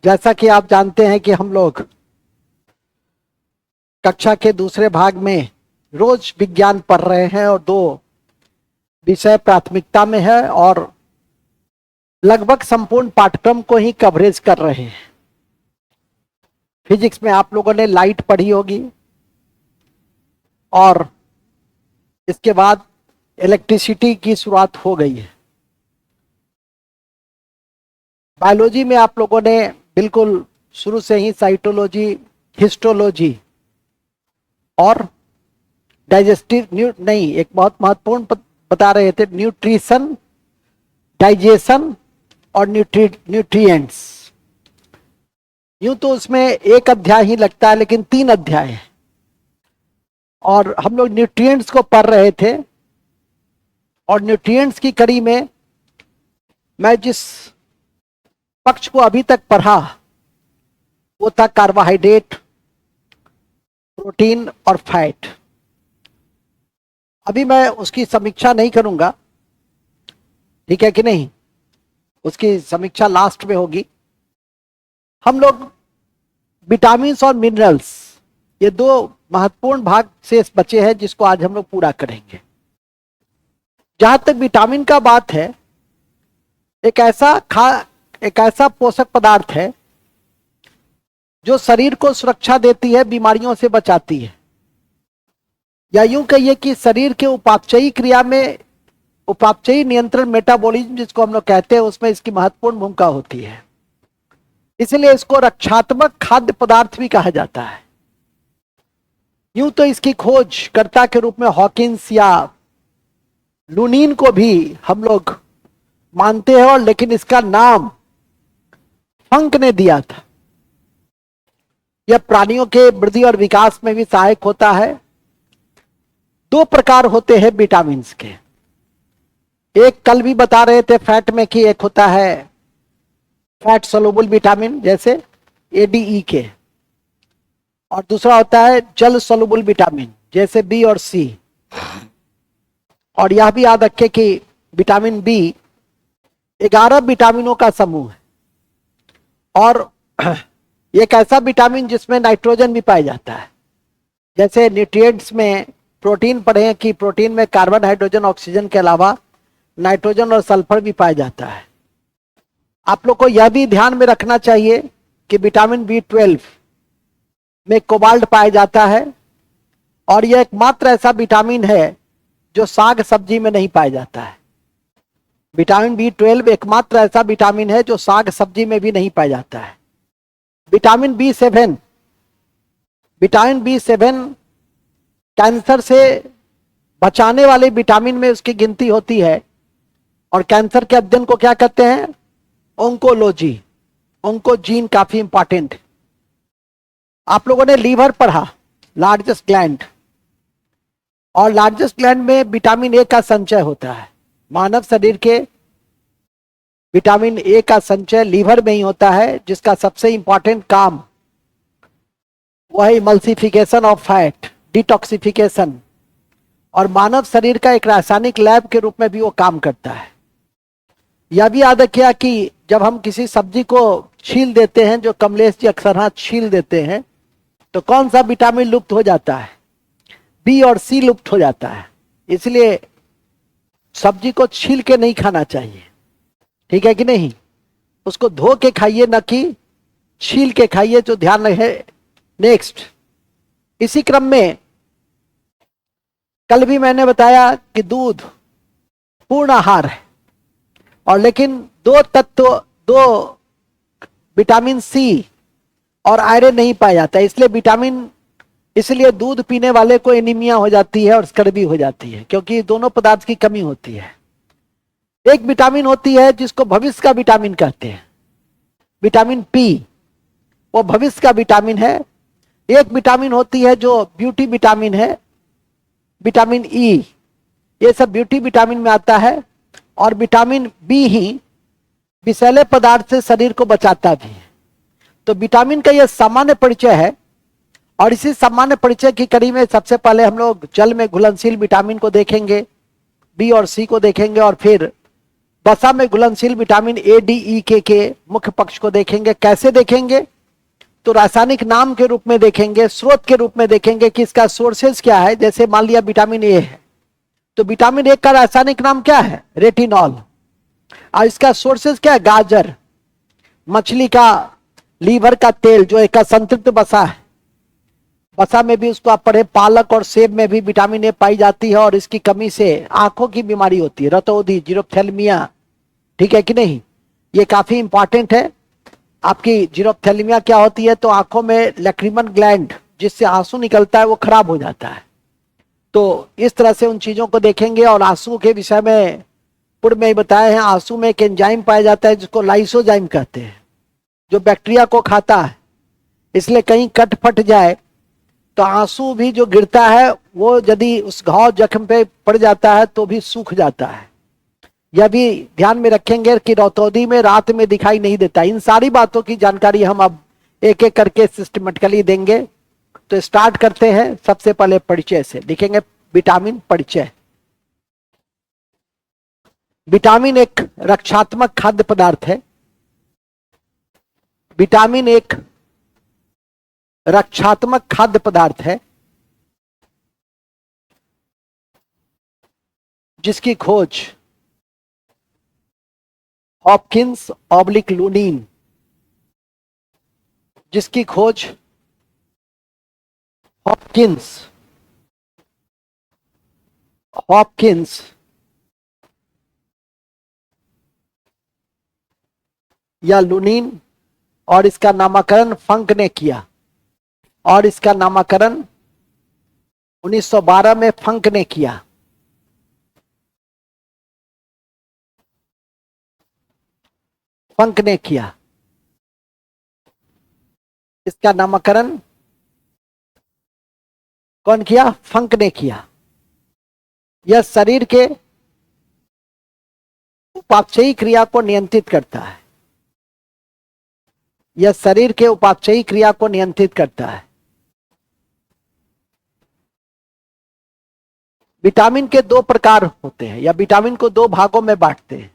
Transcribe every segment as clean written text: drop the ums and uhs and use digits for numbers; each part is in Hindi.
जैसा कि आप जानते हैं कि हम लोग कक्षा के दूसरे भाग में रोज विज्ञान पढ़ रहे हैं और 2 विषय प्राथमिकता में है और लगभग संपूर्ण पाठ्यक्रम को ही कवरेज कर रहे हैं। फिजिक्स में आप लोगों ने लाइट पढ़ी होगी और इसके बाद इलेक्ट्रिसिटी की शुरुआत हो गई है। बायोलॉजी में आप लोगों ने बिल्कुल शुरू से ही साइटोलॉजी, हिस्टोलॉजी और डाइजेस्टिव नहीं, एक बहुत महत्वपूर्ण बता रहे थे, न्यूट्रिशन, डाइजेशन और न्यूट्रिएंट्स। यूं तो उसमें एक अध्याय ही लगता है लेकिन 3 अध्याय है और हम लोग न्यूट्रिएंट्स को पढ़ रहे थे। और न्यूट्रिएंट्स की कड़ी में मैं जिस पक्ष को अभी तक पढ़ा वो था कार्बोहाइड्रेट, प्रोटीन और फैट। अभी मैं उसकी समीक्षा नहीं करूंगा, ठीक है कि नहीं, उसकी समीक्षा लास्ट में होगी। हम लोग विटामिन्स और मिनरल्स, ये 2 महत्वपूर्ण भाग से बचे हैं जिसको आज हम लोग पूरा करेंगे। जहां तक विटामिन का बात है, एक ऐसा पोषक पदार्थ है जो शरीर को सुरक्षा देती है, बीमारियों से बचाती है, या यूं कहिए कि शरीर के उपापचयी क्रिया में, उपापचयी नियंत्रण, मेटाबॉलिज्म जिसको हम लोग कहते हैं, उसमें इसकी महत्वपूर्ण भूमिका होती है। इसलिए इसको रक्षात्मक खाद्य पदार्थ भी कहा जाता है। यूं तो इसकी खोजकर्ता के रूप में हॉकिंस या लुनीन को भी हम लोग मानते हैं, और लेकिन इसका नाम फंक ने दिया था। यह प्राणियों के वृद्धि और विकास में भी सहायक होता है। 2 प्रकार होते हैं विटामिन के। एक कल भी बता रहे थे फैट में कि एक होता है फैट सोलुबल विटामिन जैसे ADE के, और दूसरा होता है जल सोलुबल विटामिन जैसे B और C। और यह भी याद रखें कि विटामिन B 11 विटामिनों का समूह है और एक ऐसा विटामिन जिसमें नाइट्रोजन भी पाया जाता है। जैसे न्यूट्रिएंट्स में प्रोटीन पढ़े कि प्रोटीन में कार्बन, हाइड्रोजन, ऑक्सीजन के अलावा नाइट्रोजन और सल्फर भी पाया जाता है। आप लोग को यह भी ध्यान में रखना चाहिए कि विटामिन B12 में कोबाल्ट पाया जाता है और यह एकमात्र ऐसा विटामिन है जो साग सब्जी में नहीं पाया जाता है। विटामिन B12 एकमात्र ऐसा विटामिन है जो साग सब्जी में भी नहीं पाया जाता है। विटामिन B7 कैंसर से बचाने वाले विटामिन में उसकी गिनती होती है और कैंसर के अध्ययन को क्या कहते हैं? ओंकोलॉजी। ओंकोजीन काफी इंपॉर्टेंट है। आप लोगों ने लीवर पढ़ा, लार्जेस्ट ग्लैंड, और लार्जेस्ट ग्लैंड में विटामिन A का संचय होता है। मानव शरीर के विटामिन A का संचय लीवर में ही होता है, जिसका सबसे इंपॉर्टेंट काम वह इमल्सिफिकेशन ऑफ फैट, डिटॉक्सिफिकेशन, और मानव शरीर का एक रासायनिक लैब के रूप में भी वो काम करता है। यह भी याद रखिए कि जब हम किसी सब्जी को छील देते हैं, जो कमलेश जी अक्सर हाथ छील देते हैं, तो कौन सा विटामिन लुप्त हो जाता है? B और C लुप्त हो जाता है। इसलिए सब्जी को छील के नहीं खाना चाहिए, ठीक है कि नहीं? उसको धो के खाइए, न कि छील के खाइए, जो ध्यान रहे। नेक्स्ट, इसी क्रम में कल भी मैंने बताया कि दूध पूर्ण आहार है, और लेकिन 2 विटामिन C और आयरन नहीं पाया जाता है। इसलिए दूध पीने वाले को एनीमिया हो जाती है और स्कर्वी हो जाती है, क्योंकि दोनों पदार्थ की कमी होती है। एक विटामिन होती है जिसको भविष्य का विटामिन कहते हैं, विटामिन P, वो भविष्य का विटामिन है। एक विटामिन होती है जो ब्यूटी विटामिन है, विटामिन E, ये सब ब्यूटी विटामिन में आता है। और विटामिन B ही विषैले पदार्थ से शरीर को बचाता भी है। तो विटामिन का यह सामान्य परिचय है, और इसी सामान्य परिचय की कड़ी में सबसे पहले हम लोग जल में घुलनशील विटामिन को देखेंगे, B और C को देखेंगे, और फिर वसा में घुलनशील विटामिन ए डी ई के मुख्य पक्ष को देखेंगे। कैसे देखेंगे? तो रासायनिक नाम के रूप में देखेंगे, स्रोत के रूप में देखेंगे कि इसका सोर्सेज क्या है। जैसे मान लिया विटामिन ए है, तो विटामिन ए का रासायनिक नाम क्या है? रेटिनॉल। और इसका सोर्सेज क्या है? गाजर, मछली का लीवर का तेल जो एक संतृप्त वसा है। वसा में भी उसको आप पढ़े, पालक और सेब में भी विटामिन ए पाई जाती है और इसकी कमी से आंखों की बीमारी होती है, रतौंधी, जीरोप्थेल्मिया। ठीक है कि नहीं? ये काफी इंपॉर्टेंट है। आपकी जीरोप्थेल्मिया क्या होती है? तो आंखों में लैक्रिमल ग्लैंड जिससे आंसू निकलता है वो खराब हो जाता है। तो इस तरह से उन चीजों को देखेंगे। और आंसू के विषय में पूर्व में ही बताए हैं, आंसू में एक एंजाइम पाया जाता है जिसको लाइसोजाइम कहते हैं, जो बैक्टीरिया को खाता है। इसलिए कहीं कट फट जाए तो आंसू भी जो गिरता है वो यदि उस घाव जख्म पे पड़ जाता है तो भी सूख जाता है। यह भी ध्यान में रखेंगे कि रतौंधी में रात में दिखाई नहीं देता। इन सारी बातों की जानकारी हम अब एक एक करके सिस्टमेटिकली देंगे। तो स्टार्ट करते हैं सबसे पहले परिचय से। लिखेंगे विटामिन परिचय। विटामिन एक रक्षात्मक खाद्य पदार्थ है। विटामिन एक रक्षात्मक खाद्य पदार्थ है जिसकी खोज हॉपकिंस ऑब्लिक लुनीन, जिसकी खोज हॉपकिंस हॉपकिंस या लुनीन, और इसका नामकरण फंक ने किया। और इसका नामकरण 1912 में फंक ने किया। फंक ने किया। इसका नामकरण कौन किया? फंक ने किया। यह शरीर के उपापचयी क्रिया को नियंत्रित करता है। यह शरीर के उपापचयी क्रिया को नियंत्रित करता है। विटामिन के दो प्रकार होते हैं, या विटामिन को दो भागों में बांटते हैं।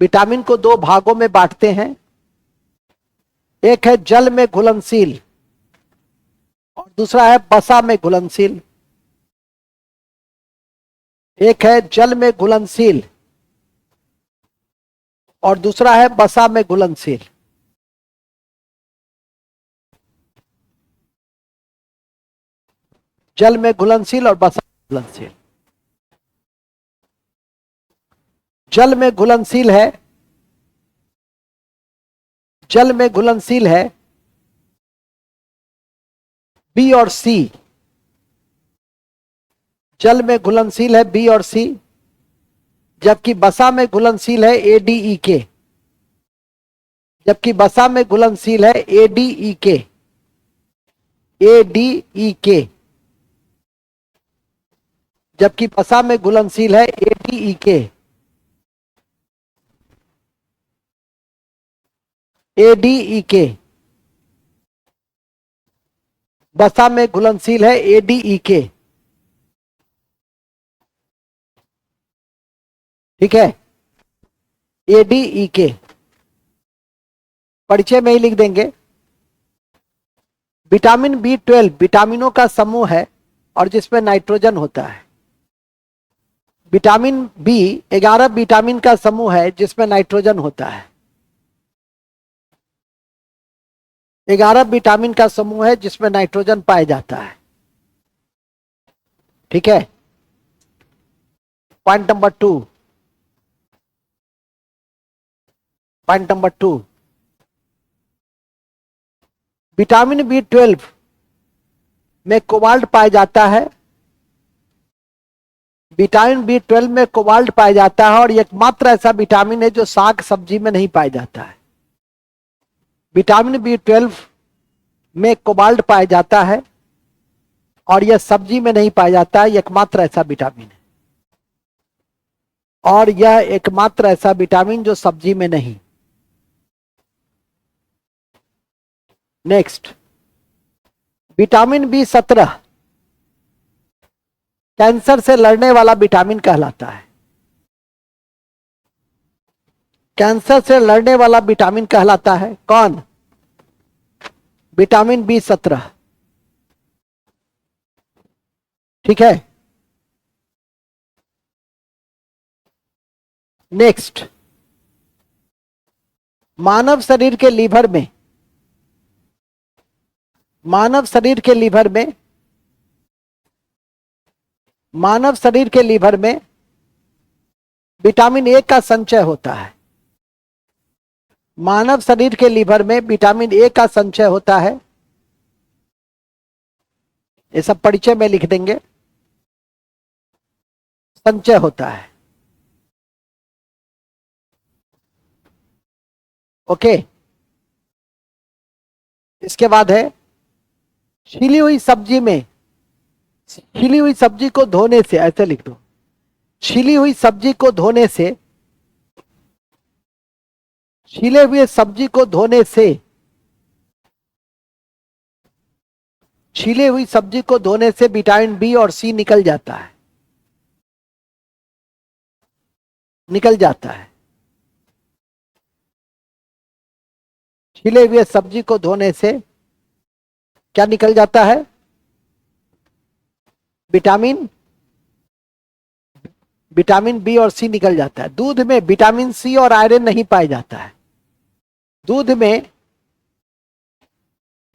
विटामिन को दो भागों में बांटते हैं। एक है जल में घुलनशील और दूसरा है वसा में घुलनशील। एक है जल में घुलनशील और दूसरा है वसा में घुलनशील। जल में घुलनशील और वसा में घुलनशील। जल में घुलनशील है, जल में घुलनशील है बी और सी। जल में घुलनशील है बी और सी, जबकि वसा में घुलनशील है एडीई के। जबकि वसा में घुलनशील है एडीई के। एडीई के। जबकि वसा में घुलनशील है एडीई के। एडीई के। वसा में घुलनशील है एडीई के। ठीक है, एडीई के। परिचय में ही लिख देंगे। विटामिन बी 12 विटामिनों का समूह है और जिसमें नाइट्रोजन होता है। विटामिन बी 11 विटामिन का समूह है जिसमें नाइट्रोजन होता है। 11 विटामिन का समूह है जिसमें नाइट्रोजन पाया जाता है। ठीक है। Point number 2। Point number 2, vitamin B 12 में कोबाल्ट पाया जाता है। विटामिन बी 12 में कोबाल्ट पाया जाता है और एकमात्र ऐसा विटामिन है जो साग सब्जी में नहीं पाया जाता है। विटामिन बी 12 में कोबाल्ट पाया जाता है और यह सब्जी में नहीं पाया जाता है। एकमात्र ऐसा विटामिन है, और यह एकमात्र ऐसा विटामिन जो सब्जी में नहीं। नेक्स्ट, विटामिन बी 17 कैंसर से लड़ने वाला विटामिन कहलाता है। कैंसर से लड़ने वाला विटामिन कहलाता है कौन? Vitamin B17। ठीक है। नेक्स्ट, मानव शरीर के लीवर में, मानव शरीर के लीवर में, मानव शरीर के लीवर में विटामिन ए का संचय होता है। मानव शरीर के लीवर में विटामिन ए का संचय होता है। ये सब परिचय में लिख देंगे। संचय होता है। ओके। इसके बाद है छिली हुई सब्जी में, छिली हुई सब्जी को धोने से, ऐसे लिख दो, छिली हुई सब्जी को धोने से, छीले हुए सब्जी को धोने से, छीले हुई सब्जी को धोने से विटामिन बी और सी निकल जाता है, निकल जाता है। छीले हुए सब्जी को धोने से क्या निकल जाता है? विटामिन बी और सी निकल जाता है। दूध में विटामिन सी और आयरन नहीं पाया जाता है। दूध में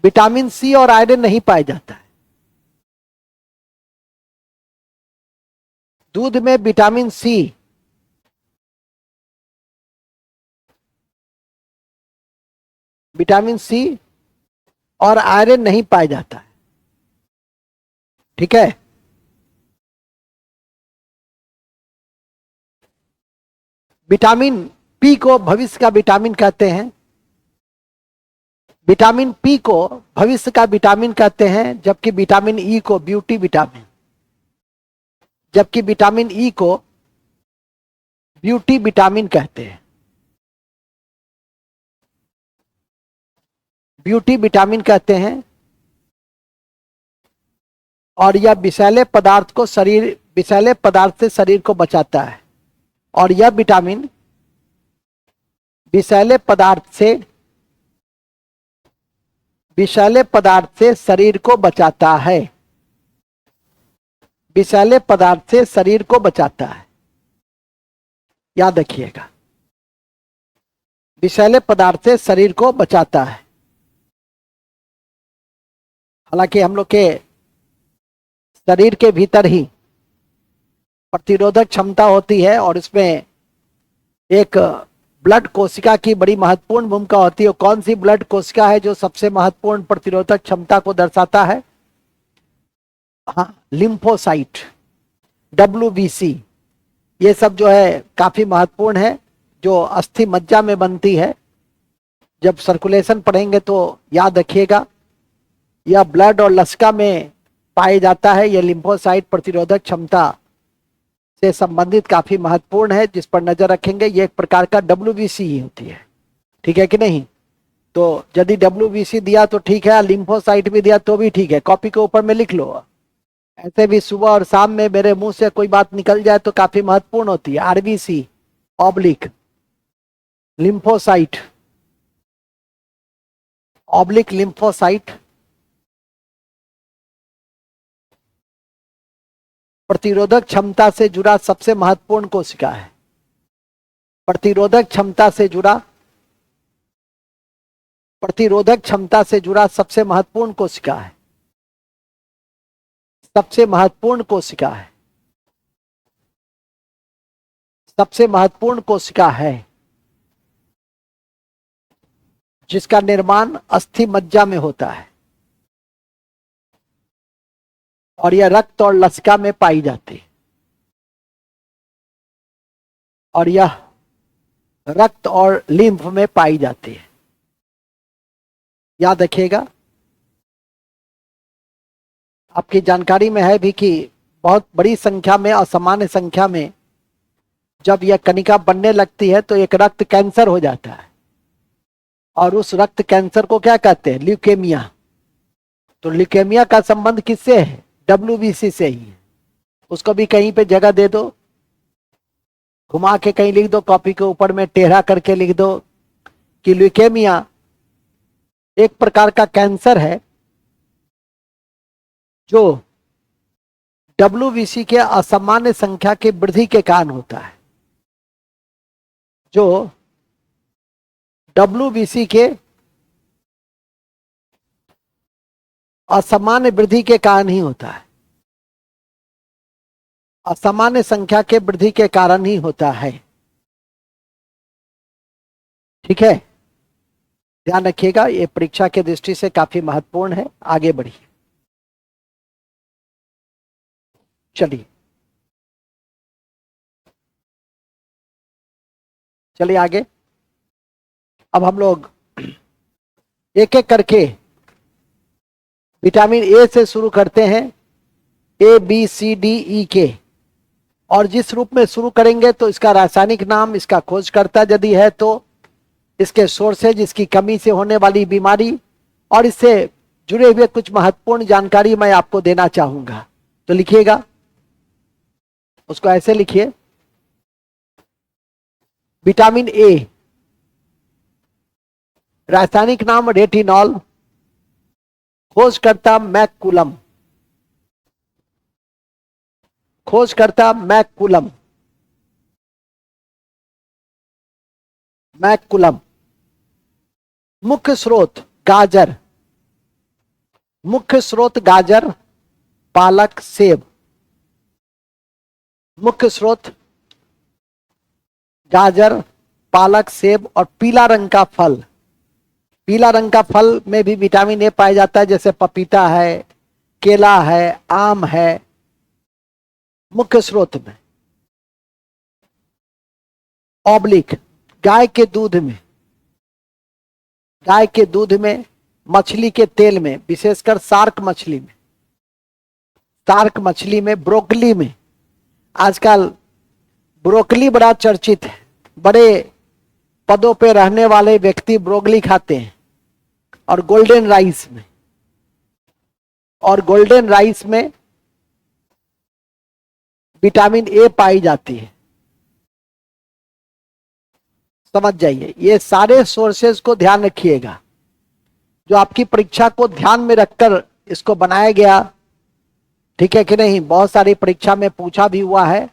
विटामिन सी और आयरन नहीं पाया जाता है। दूध में विटामिन सी और आयरन नहीं पाया जाता है। ठीक है। विटामिन पी को भविष्य का विटामिन कहते हैं। विटामिन पी को भविष्य का विटामिन कहते हैं, जबकि विटामिन ई को ब्यूटी विटामिन, जबकि विटामिन ई को ब्यूटी विटामिन कहते हैं। ब्यूटी विटामिन कहते हैं। और यह विषैले पदार्थ को शरीर, विषैले पदार्थ से शरीर को बचाता है। और यह विटामिन विषैले पदार्थ से, विषैले पदार्थ से शरीर को बचाता है। विषैले पदार्थ से शरीर को बचाता है, याद रखिएगा। विषैले पदार्थ से शरीर को बचाता है। हालांकि हम लोग के शरीर के भीतर ही प्रतिरोधक क्षमता होती है और इसमें एक ब्लड कोशिका की बड़ी महत्वपूर्ण भूमिका होती है। कौन सी ब्लड कोशिका है जो सबसे महत्वपूर्ण प्रतिरोधक क्षमता को दर्शाता है? हाँ, लिम्फोसाइट, WBC। ये सब जो है काफी महत्वपूर्ण है, जो अस्थि मज्जा में बनती है। जब सर्कुलेशन पढ़ेंगे तो याद रखिएगा, यह ब्लड और लसिका में पाया जाता है। यह लिम्फोसाइट प्रतिरोधक क्षमता से संबंधित काफी महत्वपूर्ण है, जिस पर नजर रखेंगे। ये एक प्रकार का WBC ही होती है। ठीक है कि नहीं? तो यदि WBC दिया तो ठीक है, लिम्फोसाइट भी दिया तो भी ठीक है, कॉपी के ऊपर में लिख लो। ऐसे भी सुबह और शाम में मेरे मुंह से कोई बात निकल जाए तो काफी महत्वपूर्ण होती है। RBC oblique lymphocyte, oblique lymphocyte प्रतिरोधक क्षमता से जुड़ा सबसे महत्वपूर्ण कोशिका है। प्रतिरोधक क्षमता से जुड़ा, प्रतिरोधक क्षमता से जुड़ा सबसे महत्वपूर्ण कोशिका है। सबसे महत्वपूर्ण कोशिका है, सबसे महत्वपूर्ण कोशिका है, जिसका निर्माण अस्थि मज्जा में होता है और यह रक्त और लसिका में पाई जाती है। और यह रक्त और लिम्फ में पाई जाती है, याद रखिएगा। आपकी जानकारी में है भी कि बहुत बड़ी संख्या में, असामान्य संख्या में जब यह कणिका बनने लगती है तो एक रक्त कैंसर हो जाता है। और उस रक्त कैंसर को क्या कहते हैं? ल्यूकेमिया। तो ल्यूकेमिया का संबंध किससे है? WBC से ही है। उसको भी कहीं पे जगह दे दो, घुमा के कहीं लिख दो, कॉपी के ऊपर में टेढ़ा करके लिख दो कि ल्यूकेमिया एक प्रकार का कैंसर है जो WBC के असामान्य संख्या की वृद्धि के कारण होता है, जो WBC के असामान्य वृद्धि के कारण ही होता है, असामान्य संख्या के वृद्धि के कारण ही होता है। ठीक है, ध्यान रखिएगा, ये परीक्षा की दृष्टि से काफी महत्वपूर्ण है। आगे बढ़िए, चलिए चलिए आगे। अब हम लोग एक एक करके विटामिन ए से शुरू करते हैं, ABCDE के, और जिस रूप में शुरू करेंगे तो इसका रासायनिक नाम, इसका खोजकर्ता यदि है तो इसके सोर्सेज, इसकी कमी से होने वाली बीमारी, और इससे जुड़े हुए कुछ महत्वपूर्ण जानकारी मैं आपको देना चाहूंगा। तो लिखिएगा, उसको ऐसे लिखिए, विटामिन ए, रासायनिक नाम रेटिनॉल, खोजकर्ता मैककुलम, खोजकर्ता मैककुलम, मैककुलम। मुख्य स्रोत गाजर, मुख्य स्रोत गाजर, पालक, सेब। मुख्य स्रोत गाजर, पालक, सेब और पीला रंग का फल। पीला रंग का फल में भी विटामिन ए पाया जाता है, जैसे पपीता है, केला है, आम है। मुख्य स्रोत में ऑब्लिक, गाय के दूध में, गाय के दूध में, मछली के तेल में, विशेषकर शार्क मछली में, शार्क मछली में, ब्रोकली में। आजकल ब्रोकली बड़ा चर्चित है, बड़े पदों पे रहने वाले व्यक्ति ब्रोकली खाते हैं। और गोल्डन राइस में, और गोल्डन राइस में विटामिन ए पाई जाती है। समझ जाइए, ये सारे सोर्सेज को ध्यान रखिएगा, जो आपकी परीक्षा को ध्यान में रखकर इसको बनाया गया। ठीक है कि नहीं, बहुत सारी परीक्षा में पूछा भी हुआ है,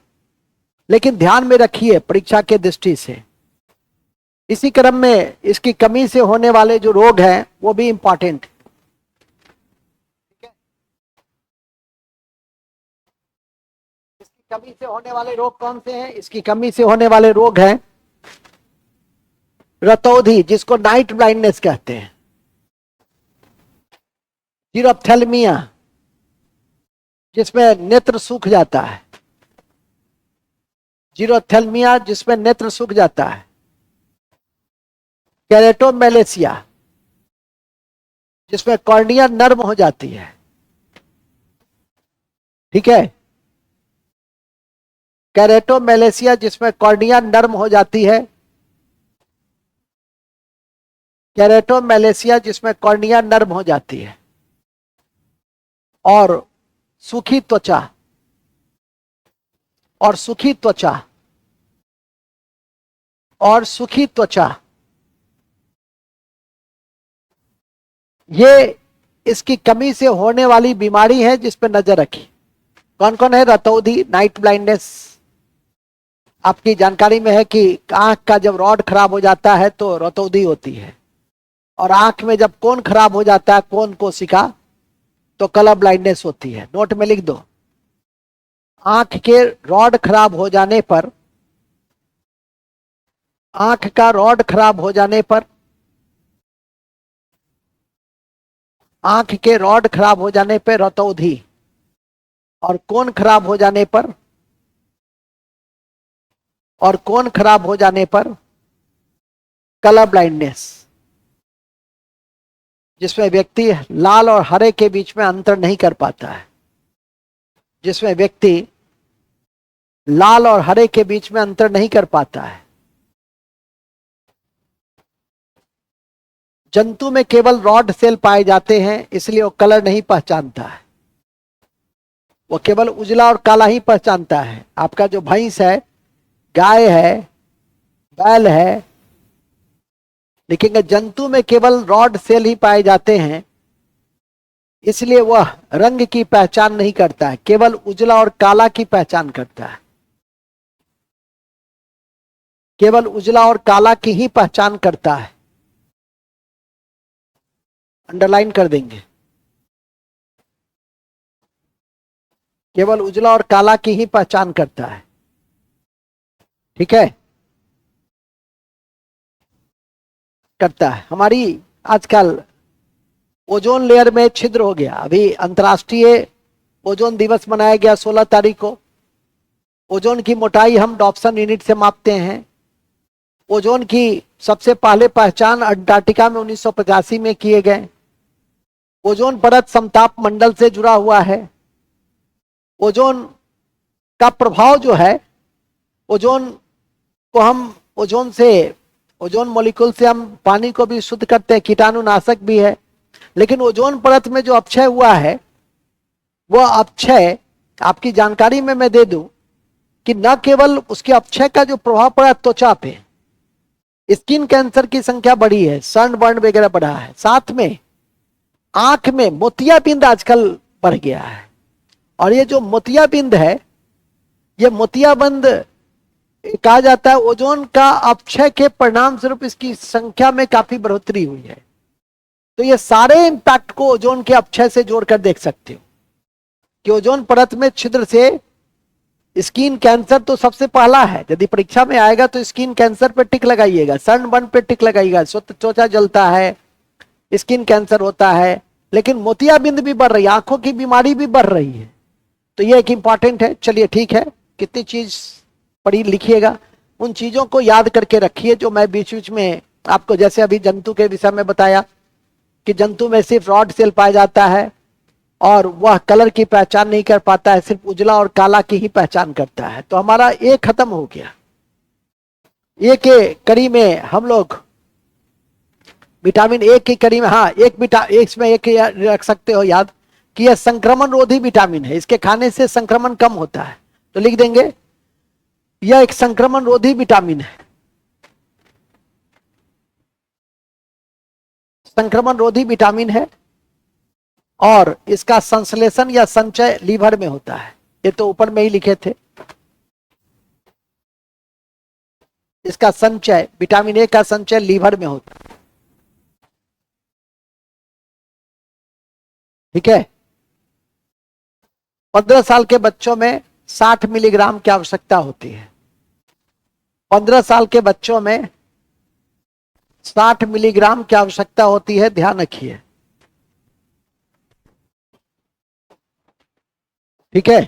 लेकिन ध्यान में रखिए परीक्षा के दृष्टि से। इसी क्रम में इसकी कमी से होने वाले जो रोग हैं वो भी इंपॉर्टेंट है। इसकी कमी से होने वाले रोग कौन से हैं? इसकी कमी से होने वाले रोग हैं रतौंधी, जिसको नाइट ब्लाइंडनेस कहते हैं, जीरोप्थेल्मिया, जिसमें नेत्र सूख जाता है, जीरोप्थेल्मिया जिसमें नेत्र सूख जाता है, कैरेटोमेलेसिया जिसमें कॉर्निया नर्म हो जाती है। ठीक है, कैरेटोमेलेसिया जिसमें कॉर्निया नर्म हो जाती है, कैरेटोमेलेसिया जिसमें कॉर्निया नर्म हो जाती है, और सूखी त्वचा, और सूखी त्वचा, और सूखी त्वचा, ये इसकी कमी से होने वाली बीमारी है जिस पर नजर रखी। कौन कौन है? रतौंधी, नाइट ब्लाइंडनेस। आपकी जानकारी में है कि आंख का जब रॉड खराब हो जाता है तो रतौंधी होती है, और आंख में जब कोन खराब हो जाता है, कोन कोशिका, तो कलर ब्लाइंडनेस होती है। नोट में लिख दो, आंख के रॉड खराब हो जाने पर, आंख का रॉड खराब हो जाने पर, आंख के रॉड खराब हो जाने पर रतौंधी, और कोन खराब हो जाने पर, और कोन खराब हो जाने पर कलर ब्लाइंडनेस, जिसमें व्यक्ति लाल और हरे के बीच में अंतर नहीं कर पाता है, जिसमें व्यक्ति लाल और हरे के बीच में अंतर नहीं कर पाता है। जंतु में केवल रॉड सेल पाए जाते हैं, इसलिए वो कलर नहीं पहचानता है, वो केवल उजला और काला ही पहचानता है। आपका जो भैंस है गाय है, बैल है, लिखेंगे जंतु में केवल रॉड सेल ही पाए जाते हैं, इसलिए वह रंग की पहचान नहीं करता है, केवल उजला और काला की पहचान करता है, केवल उजला और काला की ही पहचान करता है। अंडरलाइन कर देंगे, केवल उजला और काला की ही पहचान करता है। ठीक है, करता है। हमारी आजकल ओजोन लेयर में छिद्र हो गया। अभी अंतर्राष्ट्रीय ओजोन दिवस मनाया गया 16 तारीख को। ओजोन की मोटाई हम डॉप्सन यूनिट से मापते हैं। ओजोन की सबसे पहले पहचान अंटार्कटिका में 1985 में किए गए। ओजोन परत समताप मंडल से जुड़ा हुआ है। ओजोन का प्रभाव जो है, ओजोन को हम ओजोन मॉलिक्यूल से हम पानी को भी शुद्ध करते हैं, कीटाणुनाशक भी है। लेकिन ओजोन परत में जो अपक्षय हुआ है, वह अपक्षय आपकी जानकारी में मैं दे दूं कि न केवल उसके अपक्षय का जो प्रभाव पड़ा त्वचा पे, स्किन कैंसर की संख्या बढ़ी है, सनबर्न वगैरह बढ़ा है, साथ में आंख में मोतियाबिंद आजकल बढ़ गया है। और ये जो मोतियाबिंद है, ये मोतियाबिंद कहा जाता है ओजोन का अपक्षय के परिणाम स्वरूप इसकी संख्या में काफी बढ़ोतरी हुई है। तो ये सारे इंपैक्ट को ओजोन के अपक्षय से जोड़कर देख सकते हो कि ओजोन परत में छिद्र से स्किन कैंसर तो सबसे पहला है। यदि परीक्षा में आएगा तो स्किन कैंसर पे टिक लगाइएगा, सनबर्न पे टिक लगाइएगा, त्वचा जलता है, स्किन कैंसर होता है। लेकिन मोतियाबिंद भी बढ़ रही है, आंखों की बीमारी भी बढ़ रही है। तो ये एक इंपॉर्टेंट है। चलिए ठीक है, कितनी चीज पढ़ी लिखिएगा, उन चीजों को याद करके रखिए जो मैं बीच बीच में आपको, जैसे अभी जंतु के विषय में बताया कि जंतु में सिर्फ रॉड सेल पाया जाता है और वह कलर की पहचान नहीं कर पाता है, सिर्फ उजला और काला की ही पहचान करता है। तो हमारा ए खत्म हो गया। ए के कड़ी में हम लोग विटामिन ए की कड़ी में, हाँ इसमें एक रख सकते हो याद कि यह संक्रमण रोधी विटामिन है, इसके खाने से संक्रमण कम होता है। तो लिख देंगे यह एक संक्रमण रोधी विटामिन है, संक्रमण रोधी विटामिन है, और इसका संश्लेषण या संचय लीवर में होता है। ये तो ऊपर में ही लिखे थे। इसका संचय, विटामिन ए का संचय लीवर में होता है। ठीक है, 15 साल के बच्चों में 60 मिलीग्राम की आवश्यकता होती है। 15 साल के बच्चों में 60 मिलीग्राम की आवश्यकता होती है, ध्यान रखिए। ठीक है,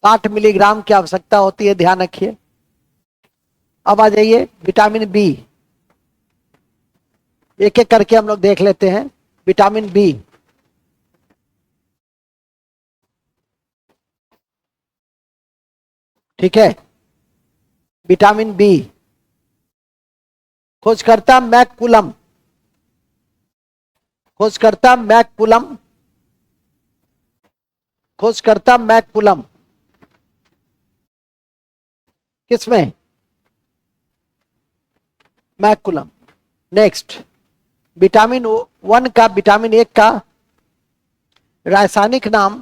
60 मिलीग्राम की आवश्यकता होती है, ध्यान रखिए। अब आ जाइए विटामिन बी, एक एक करके हम लोग देख लेते हैं। विटामिन बी, ठीक है, विटामिन बी खोजकर्ता मैककुलम, खोजकर्ता मैककुलम, खोजकर्ता मैककुलम किसमें? मैककुलम। नेक्स्ट, विटामिन वन का, विटामिन ए का रासायनिक नाम,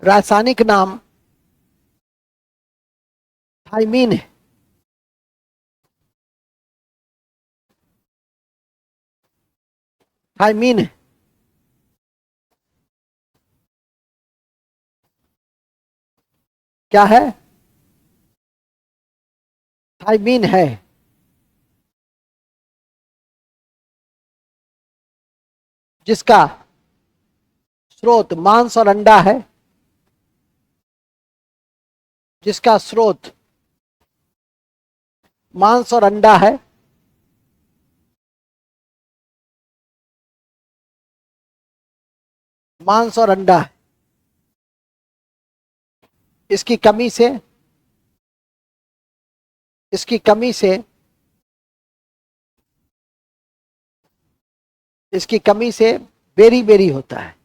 रासायनिक नाम थाइमीन है। थाइमीन है, क्या है? थाइमीन है। जिसका स्रोत मांस और अंडा है, जिसका स्रोत मांस और अंडा है, मांस और अंडा है। इसकी कमी से, इसकी कमी से, इसकी कमी से बेरी बेरी होता है।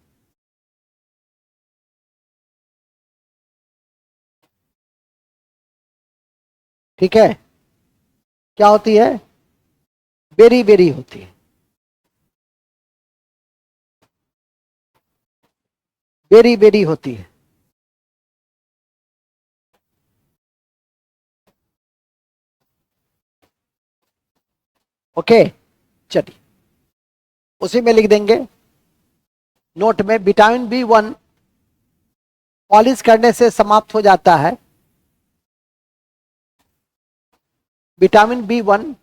ठीक है, क्या होती है? बेरी बेरी होती है, बेरी बेरी होती है। ओके, चलिए उसी में लिख देंगे नोट में, विटामिन B1 पॉलिश करने से समाप्त हो जाता है। विटामिन B1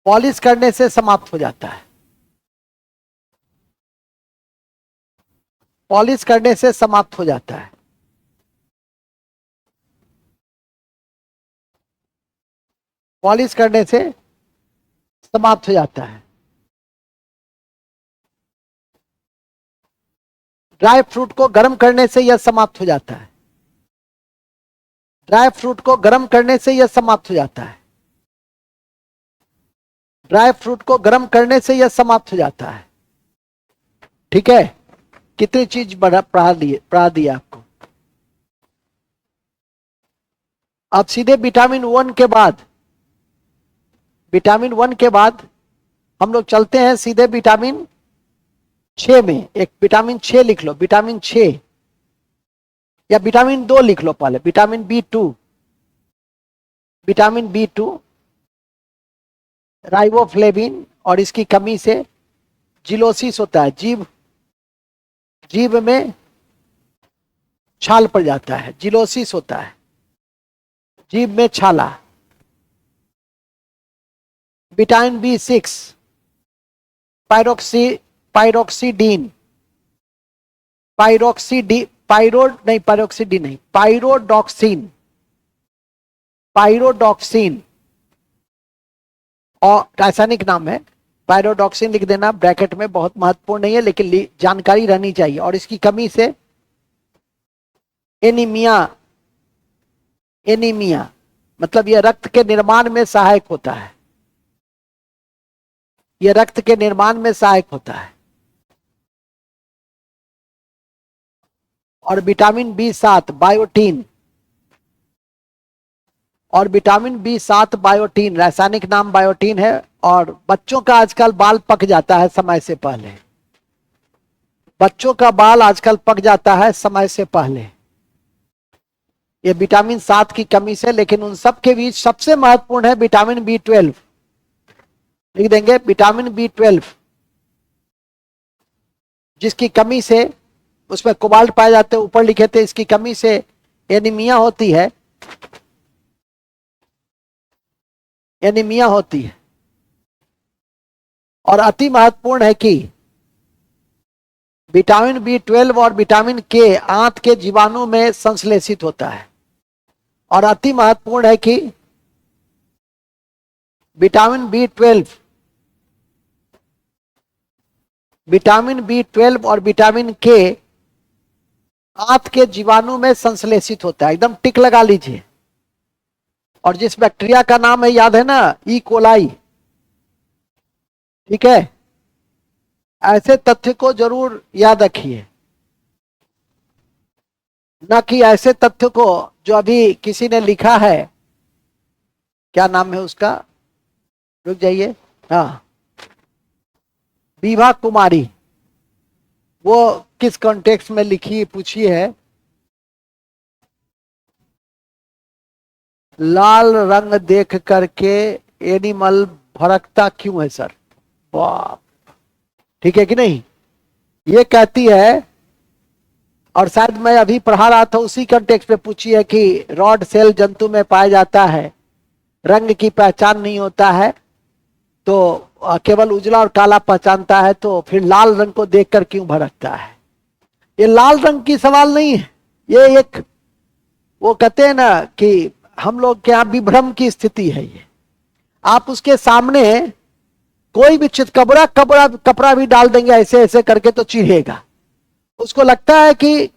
पॉलिश करने से समाप्त हो जाता है, पॉलिश करने से समाप्त हो जाता है। पॉलिश करने से समाप्त हो जाता है। ड्राई फ्रूट को गर्म करने से यह समाप्त हो जाता है। ड्राई फ्रूट को गर्म करने से यह समाप्त हो जाता है। ड्राई फ्रूट को गर्म करने से यह समाप्त हो जाता है। ठीक है, कितनी चीज पढ़ा दिया आपको। अब सीधे विटामिन 1 के बाद, विटामिन 1 के बाद हम लोग चलते हैं सीधे विटामिन 6 में। एक विटामिन 6 लिख लो, विटामिन 6, या विटामिन 2 लिख लो पहले, vitamin B2। Vitamin B2 riboflavin, और इसकी कमी से जिलोसिस होता है, जीभ में छाल पड़ जाता है, जिलोसिस होता है, जीभ में छाला। विटामिन B6 पायरोक्सीडीन, पायरोडॉक्सिन, और रासायनिक नाम है पायरोडॉक्सिन, लिख देना ब्रैकेट में, बहुत महत्वपूर्ण नहीं है लेकिन जानकारी रहनी चाहिए। और इसकी कमी से एनीमिया मतलब यह रक्त के निर्माण में सहायक होता है, यह रक्त के निर्माण में सहायक होता है। और विटामिन B7 बायोटीन, और विटामिन B7 बायोटीन, रासायनिक नाम बायोटीन है। और बच्चों का आजकल बाल पक जाता है समय से पहले, बच्चों का बाल आजकल पक जाता है समय से पहले, ये विटामिन 7 की कमी से। लेकिन उन सब के बीच सबसे महत्वपूर्ण है विटामिन B12, लिख देंगे विटामिन B12, जिसकी कमी से, उसमें कोबाल्ट पाए जाते हैं, ऊपर लिखे थे, इसकी कमी से एनीमिया होती है, एनीमिया होती है। और अति महत्वपूर्ण है कि विटामिन B12 और विटामिन K आंत के जीवाणु में संश्लेषित होता है। और अति महत्वपूर्ण है कि विटामिन B12 और विटामिन K आंत के जीवाणु में संश्लेषित होता है। एकदम टिक लगा लीजिए। और जिस बैक्टीरिया का नाम है याद है ना, ई कोलाई, ठीक है, ऐसे तथ्य को जरूर याद रखिए, न कि ऐसे तथ्य को जो अभी किसी ने लिखा है, क्या नाम है उसका, रुक जाइए, हाँ, विभा कुमारी, वो किस कॉन्टेक्स्ट में लिखी पूछी है, लाल रंग देख करके एनिमल भड़कता क्यों है सर, वाह, ठीक है कि नहीं, ये कहती है। और शायद मैं अभी पढ़ा रहा था उसी कॉन्टेक्स्ट में पूछी है कि रॉड सेल जंतु में पाया जाता है, रंग की पहचान नहीं होता है, तो केवल उजला और काला पहचानता है, तो फिर लाल रंग को देखकर क्यों भड़कता है। ये लाल रंग की सवाल नहीं है, ये एक, वो कहते हैं ना कि हम लोग के यहाँ विभ्रम की स्थिति है। ये आप उसके सामने कोई भी कपड़ा भी डाल देंगे ऐसे ऐसे करके तो चिढ़ेगा, उसको लगता है कि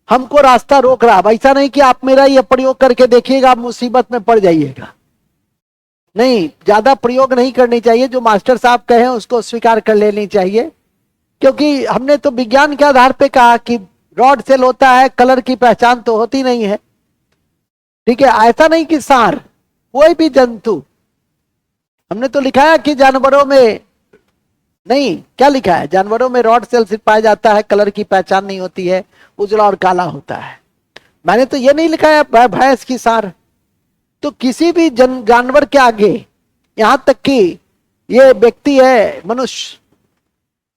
हमको रास्ता रोक रहा। ऐसा नहीं कि आप मेरा ये प्रयोग करके देखिएगा, आप मुसीबत में पड़ जाइएगा। नहीं, ज्यादा प्रयोग नहीं करनी चाहिए, जो मास्टर साहब कहे उसको स्वीकार कर लेनी चाहिए। क्योंकि हमने तो विज्ञान के आधार पे कहा कि रॉड सेल होता है, कलर की पहचान तो होती नहीं है। ठीक है, ऐसा नहीं कि सार, कोई भी जंतु। हमने तो लिखा है कि जानवरों में नहीं, क्या लिखा है, जानवरों में रॉड सेल सिर्फ पाया जाता है, कलर की पहचान नहीं होती है, उजला और काला होता है। मैंने तो ये नहीं लिखा है भैंस की सार। तो किसी भी जानवर के आगे, यहां तक कि ये व्यक्ति है मनुष्य,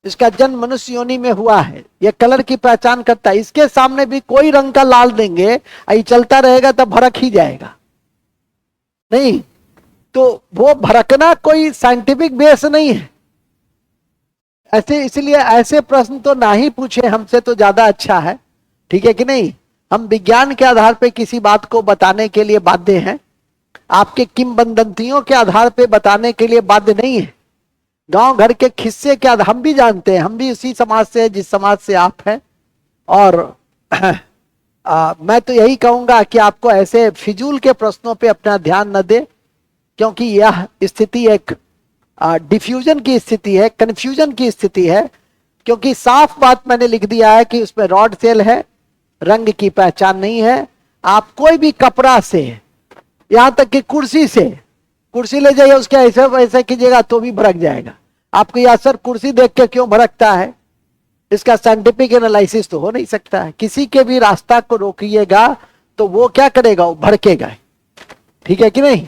इसका जन्म मनुष्य योनि में हुआ है, ये कलर की पहचान करता है, इसके सामने भी कोई रंग का लाल देंगे, ये चलता रहेगा तब भड़क ही जाएगा। नहीं, तो वो भड़कना कोई साइंटिफिक बेस नहीं है ऐसे, इसलिए ऐसे प्रश्न तो ना ही पूछे हमसे तो ज्यादा अच्छा है। ठीक है कि नहीं, हम विज्ञान के आधार पे किसी बात को बताने के लिए बाध्य हैं, आपके किंवदंतियों के आधार पे बताने के लिए बाध्य नहीं है। गांव घर के किस्से के आधार, हम भी जानते हैं, हम भी उसी समाज से जिस समाज से आप हैं। और मैं तो यही कहूंगा कि आपको ऐसे फिजूल के प्रश्नों पे अपना ध्यान न दे, क्योंकि यह स्थिति एक डिफ्यूजन की स्थिति है, कंफ्यूजन की स्थिति है। क्योंकि साफ बात मैंने लिख दिया है कि उसमें रॉड सेल है, रंग की पहचान नहीं है। आप कोई भी कपड़ा से, यहां तक कि कुर्सी से, कुर्सी ले जाइए उसके ऐसे वैसे कीजिएगा तो भी भड़क जाएगा। आपको यह असर कुर्सी देख के क्यों भड़कता है, इसका साइंटिफिक एनालिसिस तो हो नहीं सकता है। किसी के भी रास्ता को रोकिएगा तो वो क्या करेगा, वो भड़केगा। ठीक है कि नहीं,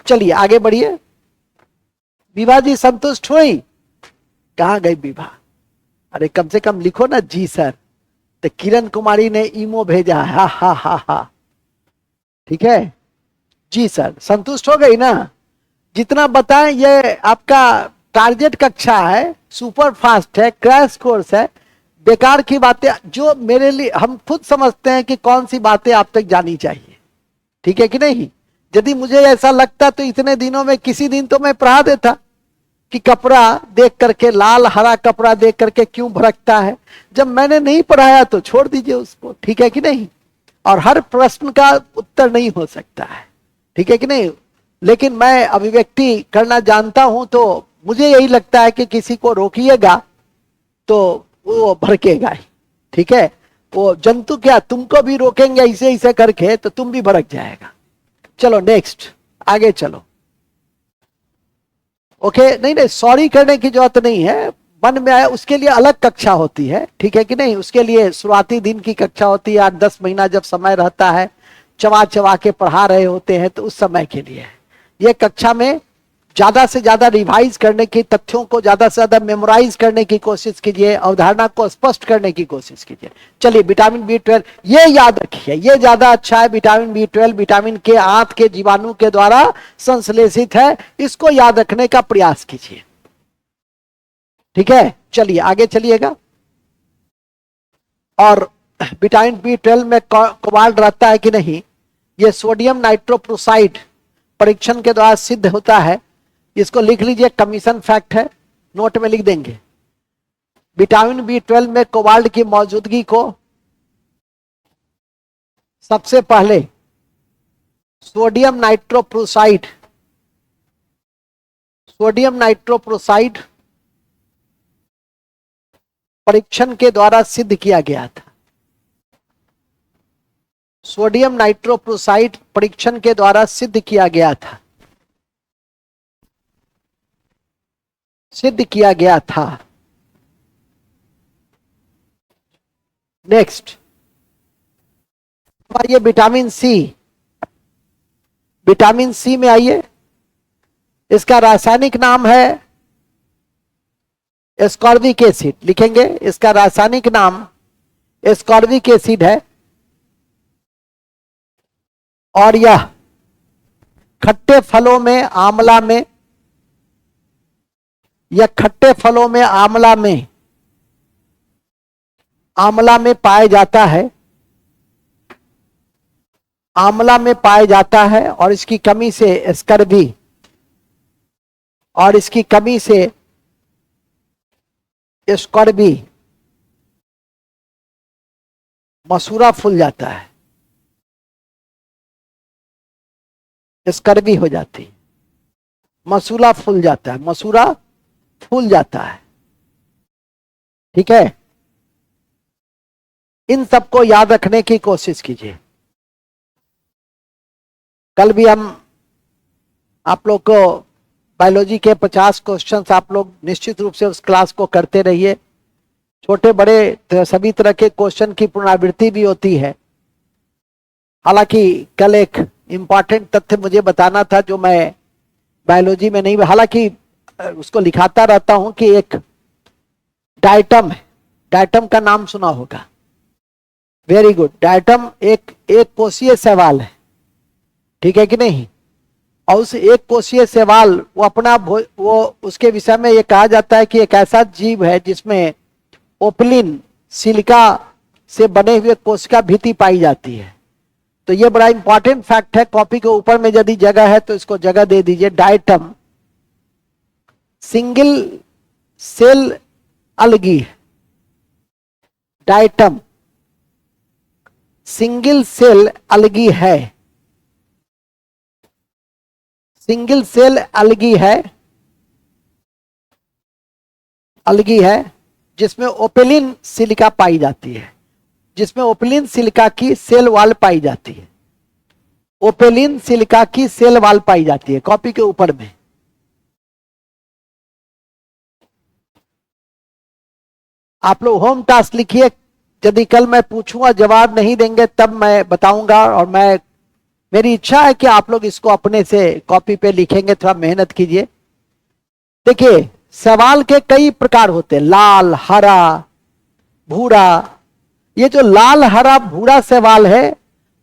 चलिए आगे बढ़िए। विभा जी संतुष्ट हुई? कहां गई विभा? अरे कम से कम लिखो ना जी सर। तो किरण कुमारी ने ईमो भेजा, हा हा हा हा। ठीक है जी सर, संतुष्ट हो गई ना? जितना बताएं, ये आपका टारगेट कक्षा है, सुपर फास्ट है, क्रैश कोर्स है। बेकार की बातें जो मेरे लिए, हम खुद समझते हैं कि कौन सी बातें आप तक जानी चाहिए। ठीक है कि नहीं? यदि मुझे ऐसा लगता तो इतने दिनों में किसी दिन तो मैं पढ़ा देता कि कपड़ा देख करके, लाल हरा कपड़ा देख करके क्यों भड़कता है। जब मैंने नहीं पढ़ाया तो छोड़ दीजिए उसको। ठीक है कि नहीं? और हर प्रश्न का उत्तर नहीं हो सकता है। ठीक है कि नहीं? लेकिन मैं अभिव्यक्ति करना जानता हूं, तो मुझे यही लगता है कि किसी को रोकिएगा तो वो भड़केगा ही। ठीक है, वो जंतु क्या तुमको भी रोकेंगे ऐसे ऐसे करके, तो तुम भी भड़क जाएगा। चलो नेक्स्ट, आगे चलो। ओके, नहीं नहीं, सॉरी करने की जरूरत नहीं है। मन में आया उसके लिए अलग कक्षा होती है। ठीक है कि नहीं? उसके लिए शुरुआती दिन की कक्षा होती है, 8-10 महीना जब समय रहता है, चबा चबा के पढ़ा रहे होते हैं, तो उस समय के लिए ये कक्षा में ज्यादा से ज्यादा रिवाइज करने की, तथ्यों को ज्यादा से ज्यादा मेमोराइज करने की कोशिश कीजिए, अवधारणा को स्पष्ट करने की कोशिश कीजिए। चलिए, विटामिन B12 ये याद रखिए, ये ज्यादा अच्छा है। विटामिन B12 विटामिन के आंत के जीवाणु के द्वारा संश्लेषित है, इसको याद रखने का प्रयास कीजिए। ठीक है, चलिए आगे चलिएगा। और विटामिन B12 में कोबाल्ट रहता है कि नहीं, ये सोडियम नाइट्रोप्रोसाइड परीक्षण के द्वारा सिद्ध होता है। इसको लिख लीजिए, कमीशन फैक्ट है, नोट में लिख देंगे। विटामिन B12 में कोबाल्ट की मौजूदगी को सबसे पहले सोडियम नाइट्रोप्रोसाइड परीक्षण के द्वारा सिद्ध किया गया था। सोडियम नाइट्रोप्रोसाइड परीक्षण के द्वारा सिद्ध किया गया था, सिद्ध किया गया था। नेक्स्ट आइए, विटामिन सी। विटामिन सी में आइए, इसका रासायनिक नाम है एस्कॉर्बिक एसिड। लिखेंगे, इसका रासायनिक नाम एस्कॉर्बिक एसिड है। और यह खट्टे फलों में, आंवला में, यह खट्टे फलों में, आंवला में पाया जाता है, आंवला में पाया जाता है। और इसकी कमी से स्कर्वी, और इसकी कमी से स्कर्वी, मसूरा फूल जाता है, स्कर्वी हो जाती है, मसूरा फूल जाता है, मसूरा फूल जाता है। ठीक है, इन सबको याद रखने की कोशिश कीजिए। कल भी हम आप लोग को बायोलॉजी के 50 क्वेश्चंस आप लोग निश्चित रूप से उस क्लास को करते रहिए। छोटे बड़े सभी तरह के क्वेश्चन की पुनरावृत्ति भी होती है। हालांकि कल एक इंपॉर्टेंट तथ्य मुझे बताना था जो मैं बायोलॉजी में नहीं, हालांकि उसको लिखाता रहता हूं कि एक डायटम है, डायटम का नाम सुना होगा। Very good. डायटम एक कोशीय शैवाल है, ठीक है कि नहीं। और उस एक कोशीय शैवाल वो अपना वो उसके विषय में ये कहा जाता है कि एक ऐसा जीव है जिसमें ओपलिन सिलिका से बने हुए कोशिका भित्ति पाई जाती है। तो ये बड़ा इंपॉर्टेंट फैक्ट है। कॉपी के ऊपर में यदि जगह है तो इसको जगह दे दीजिए। डायटम सिंगल सेल अलगी है। डायटम सिंगल सेल अलगी है, सिंगल सेल अलगी है, अलगी है जिसमें ओपेलिन सिलिका पाई जाती है, जिसमें ओपेलिन सिलिका की सेल वॉल पाई जाती है। ओपेलिन सिलिका की सेल वॉल पाई जाती है कॉपी के ऊपर में। आप लोग होम टास्क लिखिए। यदि कल मैं पूछूंगा जवाब नहीं देंगे तब मैं बताऊंगा, और मेरी इच्छा है कि आप लोग इसको अपने से कॉपी पे लिखेंगे। थोड़ा मेहनत कीजिए। देखिए सवाल के कई प्रकार होते हैं, लाल, हरा, भूरा। ये जो लाल, हरा, भूरा सवाल है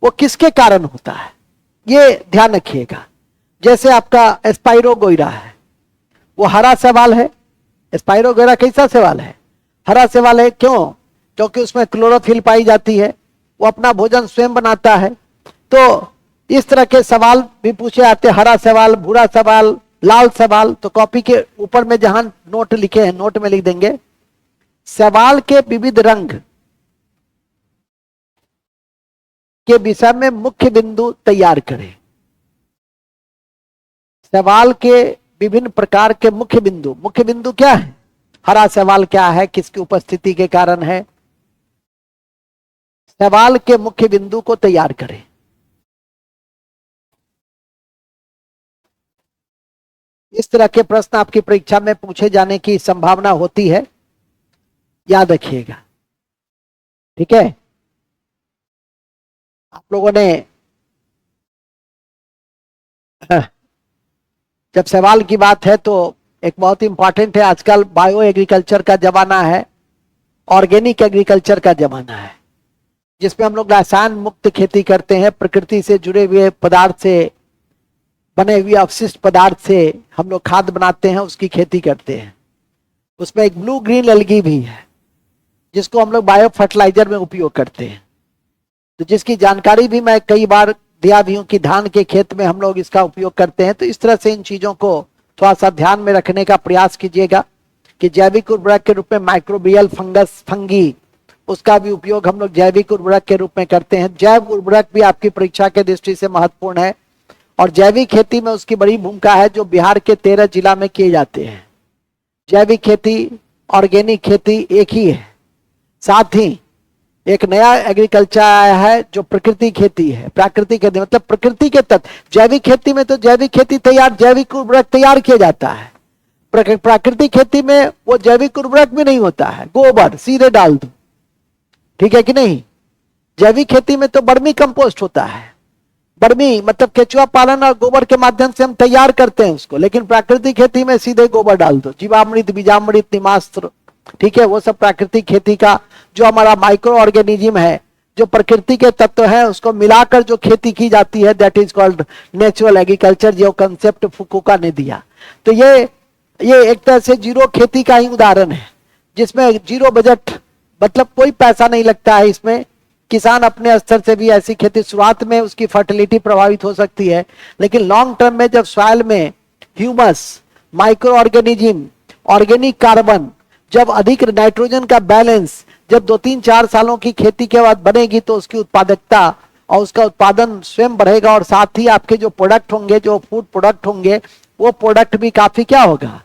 वो किसके कारण होता है ये ध्यान रखिएगा। जैसे आपका स्पाइरोगोइरा है, वो हरा सवाल है। स्पाइरोगोइरा कैसा सवाल है? हरा सवाल है। क्यों? क्योंकि उसमें क्लोरोफिल पाई जाती है, वो अपना भोजन स्वयं बनाता है। तो इस तरह के सवाल भी पूछे जाते हैं, हरा सवाल, भूरा सवाल, लाल सवाल। तो कॉपी के ऊपर में जहां नोट लिखे हैं नोट में लिख देंगे सवाल के विविध रंग के विषय में मुख्य बिंदु तैयार करें। सवाल के विभिन्न प्रकार के मुख्य बिंदु क्या है? हरा सवाल क्या है, किसकी उपस्थिति के कारण है? सवाल के मुख्य बिंदु को तैयार करें। इस तरह के प्रश्न आपकी परीक्षा में पूछे जाने की संभावना होती है, याद रखिएगा, ठीक है। आप लोगों ने जब सवाल की बात है तो एक बहुत इंपॉर्टेंट है, आजकल बायो एग्रीकल्चर का जमाना है, ऑर्गेनिक एग्रीकल्चर का जमाना है, जिसमें हम लोग रसायन मुक्त खेती करते हैं। प्रकृति से जुड़े हुए पदार्थ से बने हुए अवशिष्ट पदार्थ से हम लोग खाद बनाते हैं, उसकी खेती करते हैं। उसमें एक ब्लू ग्रीन एल्गी भी है जिसको हम लोग बायो फर्टिलाइजर में उपयोग करते हैं। तो जिसकी जानकारी भी मैं कई बार दिया भी हूं कि धान के खेत में हम लोग इसका उपयोग करते हैं। तो इस तरह से इन चीजों को थोड़ा सा ध्यान में रखने का प्रयास कीजिएगा कि जैविक उर्वरक के रूप में माइक्रोबियल फंगी, उसका भी उपयोग हम लोग जैविक उर्वरक के रूप में करते हैं। जैव उर्वरक भी आपकी परीक्षा के दृष्टि से महत्वपूर्ण है, और जैविक खेती में उसकी बड़ी भूमिका है जो बिहार के 13 जिला में किए जाते हैं। जैविक खेती, ऑर्गेनिक खेती एक ही है। साथ ही एक नया एग्रीकल्चर आया है जो प्रकृति खेती है। प्राकृतिक खेती मतलब प्रकृति के तत्व। जैविक खेती में तो जैविक खेती तैयार, जैविक उर्वरक तैयार किया जाता है। प्राकृतिक खेती में वो जैविक उर्वरक भी नहीं होता है, गोबर सीधे डाल दो, ठीक है कि नहीं। जैविक खेती में तो बर्मी कंपोस्ट होता है। बर्मी मतलब केचुआ पालन और गोबर के माध्यम से हम तैयार करते हैं उसको, लेकिन प्राकृतिक खेती में सीधे गोबर डाल दो। जीवामृत, बीजामृत, निमास्त्र, ठीक है, वो सब प्राकृतिक खेती का जो हमारा माइक्रो ऑर्गेनिज्म है, जो प्रकृति के तत्व हैं, उसको मिलाकर जो खेती की जाती है, that is called natural agriculture, जो कंसेप्ट फुकुओका ने दिया। तो ये एक तरह से जीरो खेती का ही उदाहरण है, जिसमें जीरो बजट मतलब कोई पैसा नहीं लगता है इसमें। किसान अपने स्तर से भी ऐसी खेती, शुरुआत में उसकी फर्टिलिटी प्रभावित हो सकती है, लेकिन लॉन्ग टर्म में जब सॉइल में humus, micro organism, organic carbon, जब अधिक नाइट्रोजन का बैलेंस जब 2-3-4 सालों की खेती के बाद बनेगी तो उसकी उत्पादकता और उसका उत्पादन स्वयं बढ़ेगा, और साथ ही आपके जो प्रोडक्ट होंगे, जो फूड प्रोडक्ट होंगे, वो प्रोडक्ट भी काफी क्या होगा,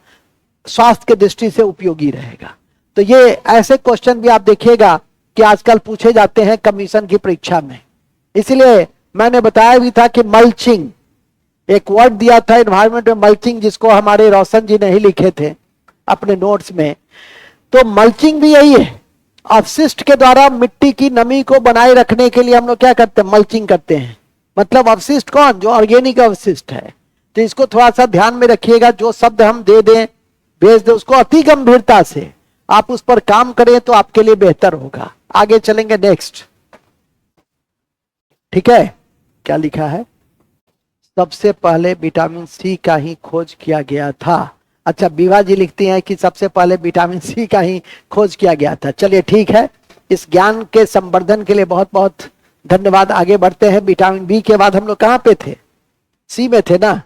स्वास्थ्य के दृष्टि से उपयोगी रहेगा। तो ये ऐसे क्वेश्चन भी आप देखिएगा कि आजकल पूछे जाते हैं कमीशन की परीक्षा में। इसलिए मैंने बताया भी था कि मल्चिंग, एक वर्ड दिया था एनवायरमेंट में मल्चिंग, जिसको हमारे रोशन जी ने ही लिखे थे अपने नोट्स में। तो मल्चिंग भी यही है, अपशिष्ट के द्वारा मिट्टी की नमी को बनाए रखने के लिए हम लोग क्या करते हैं, मल्चिंग करते हैं। मतलब अपशिष्ट कौन, जो ऑर्गेनिक अपशिष्ट है। तो इसको थोड़ा सा ध्यान में रखिएगा, जो शब्द हम दे दें भेज दें उसको अति गंभीरता से आप उस पर काम करें तो आपके लिए बेहतर होगा। आगे चलेंगे नेक्स्ट, ठीक है। क्या लिखा है, सबसे पहले विटामिन सी का ही खोज किया गया था। अच्छा, विभा जी लिखती हैं कि सबसे पहले विटामिन सी का ही खोज किया गया था। चलिए ठीक है, इस ज्ञान के संवर्धन के लिए बहुत बहुत धन्यवाद। आगे बढ़ते हैं। विटामिन बी के बाद हम लोग कहां पे थे, सी में थे ना।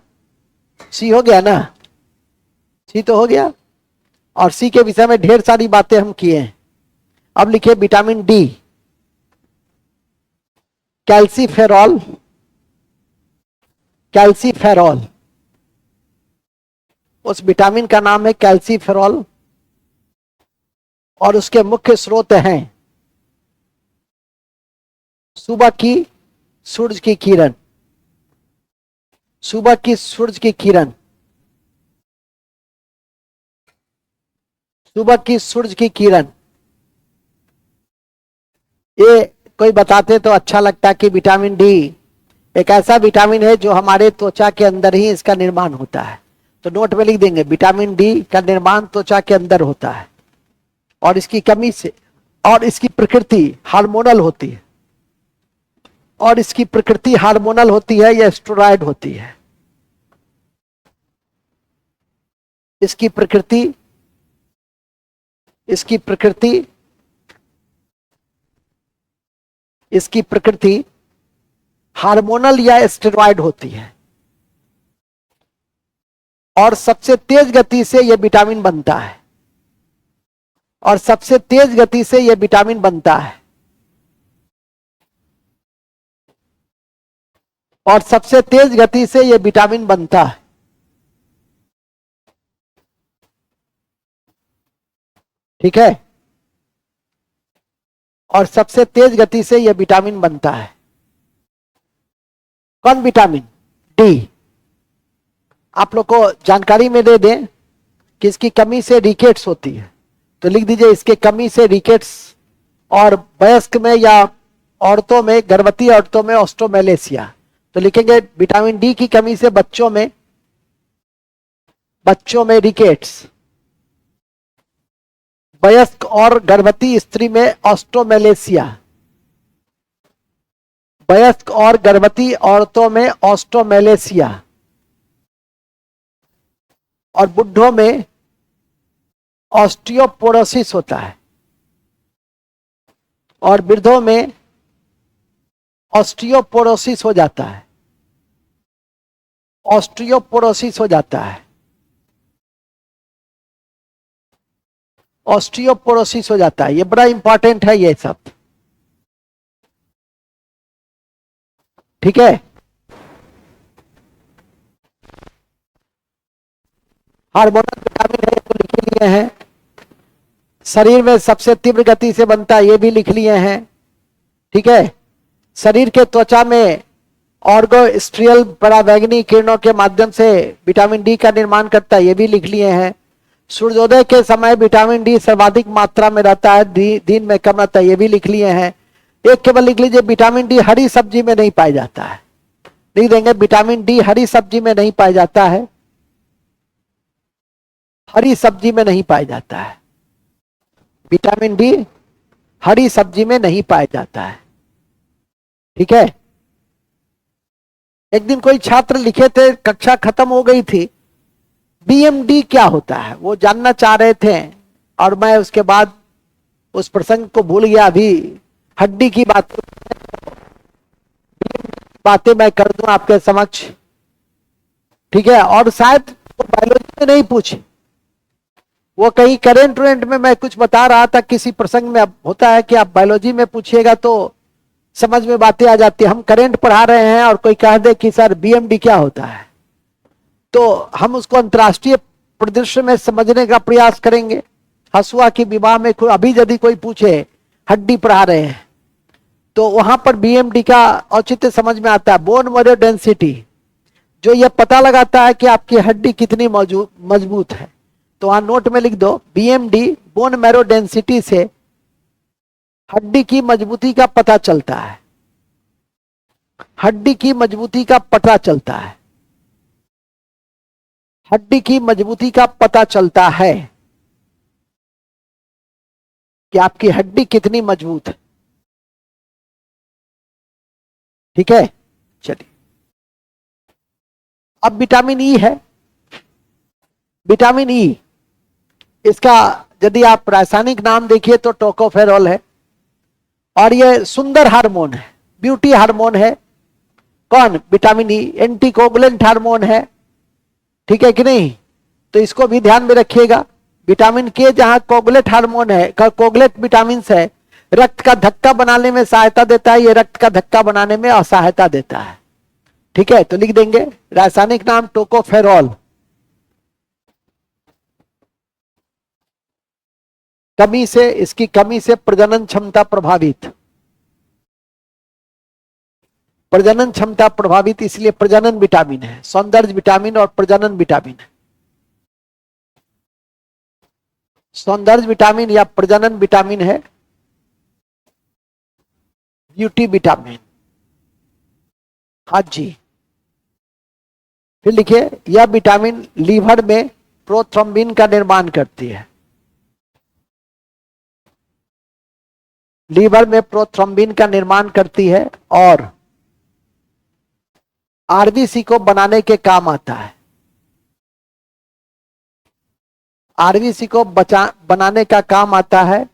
सी हो गया ना, सी तो हो गया, और सी के विषय में ढेर सारी बातें हम किए हैं। अब लिखिए विटामिन डी, कैल्सीफेरॉल, कैल्सीफेरॉल, उस विटामिन का नाम है कैल्सीफेरॉल, और उसके मुख्य स्रोत हैं सुबह की सूरज की किरण, सुबह की सूरज की किरण, सुबह की सूरज की किरण। ये कोई बताते तो अच्छा लगता कि विटामिन डी एक ऐसा विटामिन है जो हमारे त्वचा के अंदर ही इसका निर्माण होता है। तो नोट में लिख देंगे, विटामिन डी का निर्माण त्वचा के अंदर होता है, और इसकी कमी से, और इसकी प्रकृति हार्मोनल होती है, और इसकी प्रकृति हार्मोनल होती है या स्टेरॉयड होती है। इसकी प्रकृति, इसकी प्रकृति, इसकी प्रकृति हार्मोनल या स्टेरॉयड होती है, और सबसे तेज गति से यह विटामिन बनता है, और सबसे तेज गति से यह विटामिन बनता है, और सबसे तेज गति से यह विटामिन बनता है। ठीक है, और सबसे तेज गति से यह विटामिन बनता है। कौन विटामिन, डी। आप लोग को जानकारी में दे दें कि इसकी कमी से रिकेट्स होती है, तो लिख दीजिए इसके कमी से रिकेट्स, और वयस्क में या औरतों में, गर्भवती औरतों में ऑस्ट्रोमेलेशिया। तो लिखेंगे विटामिन डी की कमी से बच्चों में रिकेट्स, वयस्क और गर्भवती स्त्री में ऑस्ट्रोमेलेशिया, वयस्क और गर्भवती औरतों में ऑस्ट्रोमेलेशिया, और बुढ़ों में ऑस्टियोपोरोसिस होता है, और वृद्धों में ऑस्टियोपोरोसिस हो जाता है, ऑस्टियोपोरोसिस हो जाता है, ऑस्टियोपोरोसिस हो जाता है। ये बड़ा इंपॉर्टेंट है ये सब, ठीक है। हार्मोनल विटामिन है तो लिख लिए हैं। शरीर में सबसे तीव्र गति से बनता है, ये भी लिख लिए हैं, ठीक है। शरीर के त्वचा में ऑर्गोस्ट्रियल पराबैंगनी किरणों के माध्यम से विटामिन डी का निर्माण करता है, ये भी लिख लिए हैं। सूर्योदय के समय विटामिन डी सर्वाधिक मात्रा में रहता है, दिन में कम रहता है, ये भी लिख लिए हैं। एक केवल लिख लीजिए, विटामिन डी हरी सब्जी में नहीं पाया जाता है। लिख देंगे विटामिन डी हरी सब्जी में नहीं पाया जाता है, हरी सब्जी में नहीं पाया जाता है। विटामिन डी हरी सब्जी में नहीं पाया जाता है, ठीक है। एक दिन कोई छात्र लिखे थे, कक्षा खत्म हो गई थी, बीएमडी क्या होता है वो जानना चाह रहे थे, और मैं उसके बाद उस प्रसंग को भूल गया। अभी हड्डी की बातें मैं कर दूं आपके समक्ष, ठीक है। और शायद वो बायोलॉजी में नहीं पूछे, वो कहीं करेंट में मैं कुछ बता रहा था किसी प्रसंग में। अब होता है कि आप बायोलॉजी में पूछिएगा तो समझ में बातें आ जाती है। हम करंट पढ़ा रहे हैं और कोई कह दे कि सर बीएमडी क्या होता है, तो हम उसको अंतर्राष्ट्रीय परिदृश्य में समझने का प्रयास करेंगे। हसुआ की विवाह में अभी यदि कोई पूछे, हड्डी पढ़ा रहे हैं तो वहां पर बीएमडी का औचित्य समझ में आता है, बोन मैरो डेंसिटी, जो ये पता लगाता है कि आपकी हड्डी कितनी मजबूत है। तो वहां नोट में लिख दो, बीएमडी बोन मैरो डेंसिटी से हड्डी की मजबूती का पता चलता है, हड्डी की मजबूती का पता चलता है, हड्डी की मजबूती का पता चलता है कि आपकी हड्डी कितनी मजबूत है। ठीक है, चलिए अब विटामिन ई है। विटामिन ई, इसका यदि आप रासायनिक नाम देखिए तो टोकोफेरॉल है, और ये सुंदर हार्मोन है, ब्यूटी हार्मोन है। कौन? Vitamin E. एंटीकोगुलेंट हार्मोन है, ठीक है कि नहीं? तो इसको भी ध्यान में रखिएगा। विटामिन के जहां कोगुलेट हार्मोन है, कोगुलेट विटामिन है, रक्त का धक्का बनाने में सहायता देता है, ये रक्त का धक्का बनाने में असहायता देता है। ठीक है, तो लिख देंगे रासायनिक नाम टोकोफेरॉल। कमी से, इसकी कमी से प्रजनन क्षमता प्रभावित, प्रजनन क्षमता प्रभावित, इसलिए प्रजनन विटामिन है, सौंदर्य विटामिन और प्रजनन विटामिन है। सौंदर्य विटामिन या प्रजनन विटामिन है, ब्यूटी विटामिन। हाँ जी, फिर लिखिए, यह विटामिन लीवर में प्रोथ्रोम्बिन का निर्माण करती है, लीवर में प्रोथ्रोम्बिन का निर्माण करती है और आरबीसी को बनाने के काम आता है, आरबीसी को बनाने का काम आता है।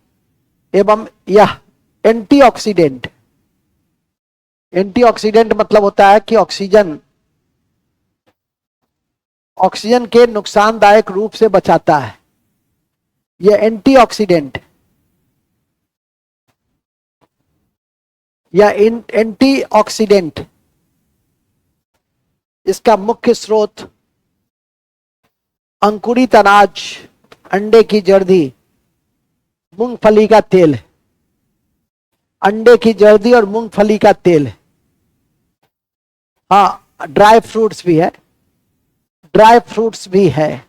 एवं यह एंटीऑक्सीडेंट, एंटीऑक्सीडेंट मतलब होता है कि ऑक्सीजन, ऑक्सीजन के नुकसानदायक रूप से बचाता है। यह एंटीऑक्सीडेंट या एंटीऑक्सीडेंट, इसका मुख्य स्रोत अंकुरित अनाज, अंडे की जर्दी, मूंगफली का तेल, अंडे की जर्दी और मूंगफली का तेल। हाँ, ड्राई फ्रूट्स भी है, ड्राई फ्रूट्स भी है,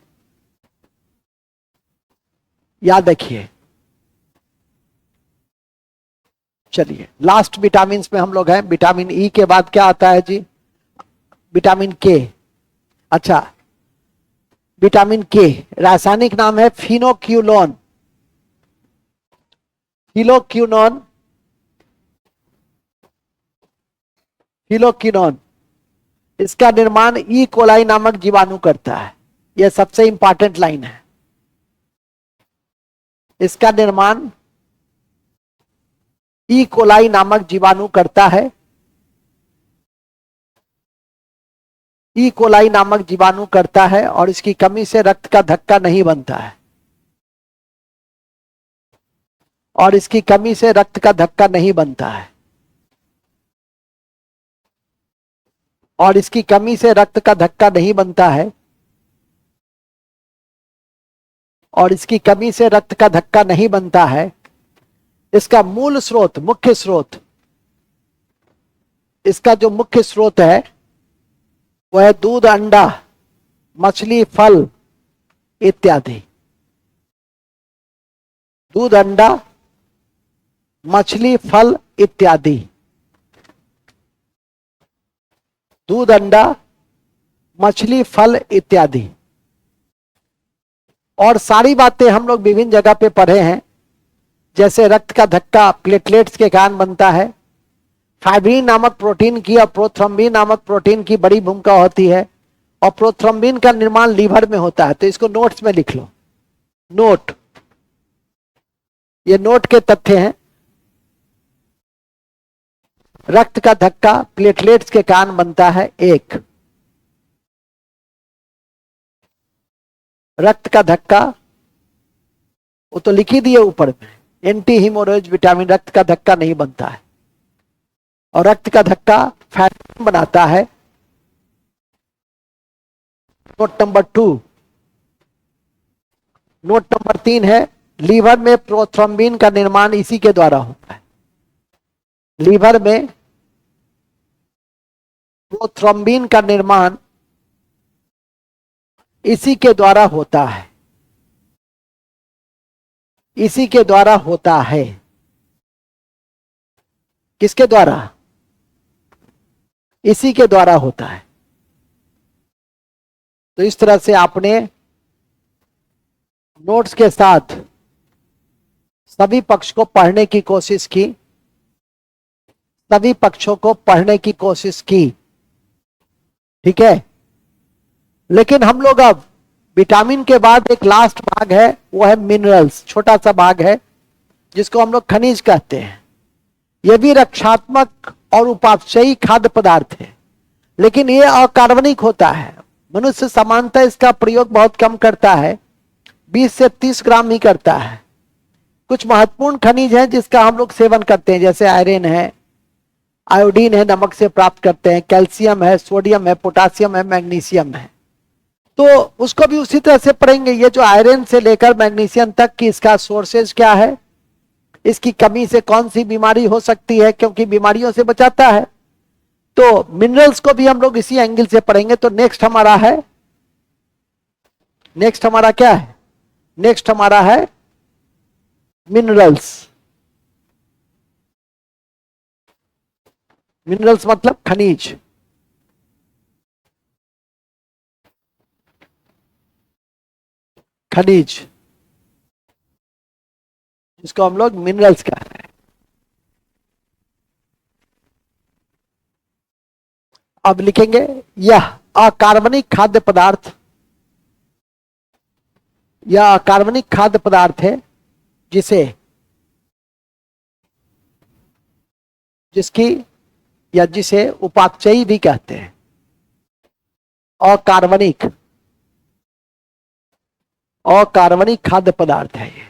याद रखिए। चलिए लास्ट विटामिन में हम लोग हैं। विटामिन ई के बाद क्या आता है जी? विटामिन के। अच्छा, विटामिन के रासायनिक नाम है फिनोक्यूलोन, फिलोक्यूनोन, फिलोक्यूनोन। इसका निर्माण ई कोलाई नामक जीवाणु करता है। यह सबसे इंपॉर्टेंट लाइन है। इसका निर्माण ई कोलाई नामक जीवाणु करता है, ई कोलाई नामक जीवाणु करता है, और इसकी कमी से रक्त का धक्का नहीं बनता है, और इसकी कमी से रक्त का धक्का नहीं बनता है, और इसकी कमी से रक्त का धक्का नहीं बनता है, और इसकी कमी से रक्त का धक्का नहीं बनता है। इसका मूल स्रोत, मुख्य स्रोत, इसका जो मुख्य स्रोत है वह है दूध, अंडा, मछली, फल इत्यादि। दूध, अंडा, मछली, फल इत्यादि। दूध, अंडा, मछली, फल इत्यादि। और सारी बातें हम लोग विभिन्न जगह पे पढ़े हैं, जैसे रक्त का धक्का प्लेटलेट्स के कारण बनता है, फाइब्रिन नामक प्रोटीन की और प्रोथ्रोम्बिन नामक प्रोटीन की बड़ी भूमिका होती है, और प्रोथ्रोम्बिन का निर्माण लीवर में होता है। तो इसको नोट्स में लिख लो, नोट, ये नोट के तथ्य हैं। रक्त का धक्का प्लेटलेट्स के कारण बनता है। एक, रक्त का धक्का, वो तो लिख ही दिए ऊपर में, एंटी हीमोरेज विटामिन, रक्त का धक्का नहीं बनता है। और रक्त का धक्का फैट बनाता है। Note number 2। नोट नंबर 3 है, लीवर में प्रोथ्रोम्बिन का निर्माण इसी के द्वारा होता है। लीवर में वो थ्रोम्बिन का निर्माण इसी के द्वारा होता है, इसी के द्वारा होता है। किसके द्वारा? इसी के द्वारा होता है। तो इस तरह से आपने नोट्स के साथ सभी पक्ष को पढ़ने की कोशिश की, सभी पक्षों को पढ़ने की कोशिश की, ठीक है। लेकिन हम लोग अब विटामिन के बाद एक लास्ट भाग है, वो है मिनरल्स, छोटा सा भाग है जिसको हम लोग खनिज कहते हैं। यह भी रक्षात्मक और उपापचयी खाद्य पदार्थ है, लेकिन ये अकार्बनिक होता है। मनुष्य सामान्यतः इसका प्रयोग बहुत कम करता है, 20 से 30 ग्राम ही करता है। कुछ महत्वपूर्ण खनिज हैं जिसका हम लोग सेवन करते हैं, जैसे आयरन है, आयोडीन है, नमक से प्राप्त करते हैं, कैल्शियम है, सोडियम है, पोटासियम है, मैग्नीशियम है। तो उसको भी उसी तरह से पढ़ेंगे। ये जो आयरन से लेकर मैग्नीशियम तक की इसका सोर्सेज क्या है, इसकी कमी से कौन सी बीमारी हो सकती है, क्योंकि बीमारियों से बचाता है। तो मिनरल्स को भी हम लोग इसी एंगल से पढ़ेंगे। तो नेक्स्ट हमारा है, नेक्स्ट हमारा क्या है? नेक्स्ट हमारा है मिनरल्स। मिनरल्स मतलब खनिज। खनिज जिसको हम लोग मिनरल्स कह रहे हैं। अब लिखेंगे यह अकार्बनिक खाद्य पदार्थ, यह अकार्बनिक खाद्य पदार्थ है जिसे, जिसकी या जिसे उपापचयी भी कहते हैं। अकार्बनिक, अकार्बनिक खाद्य पदार्थ है ये,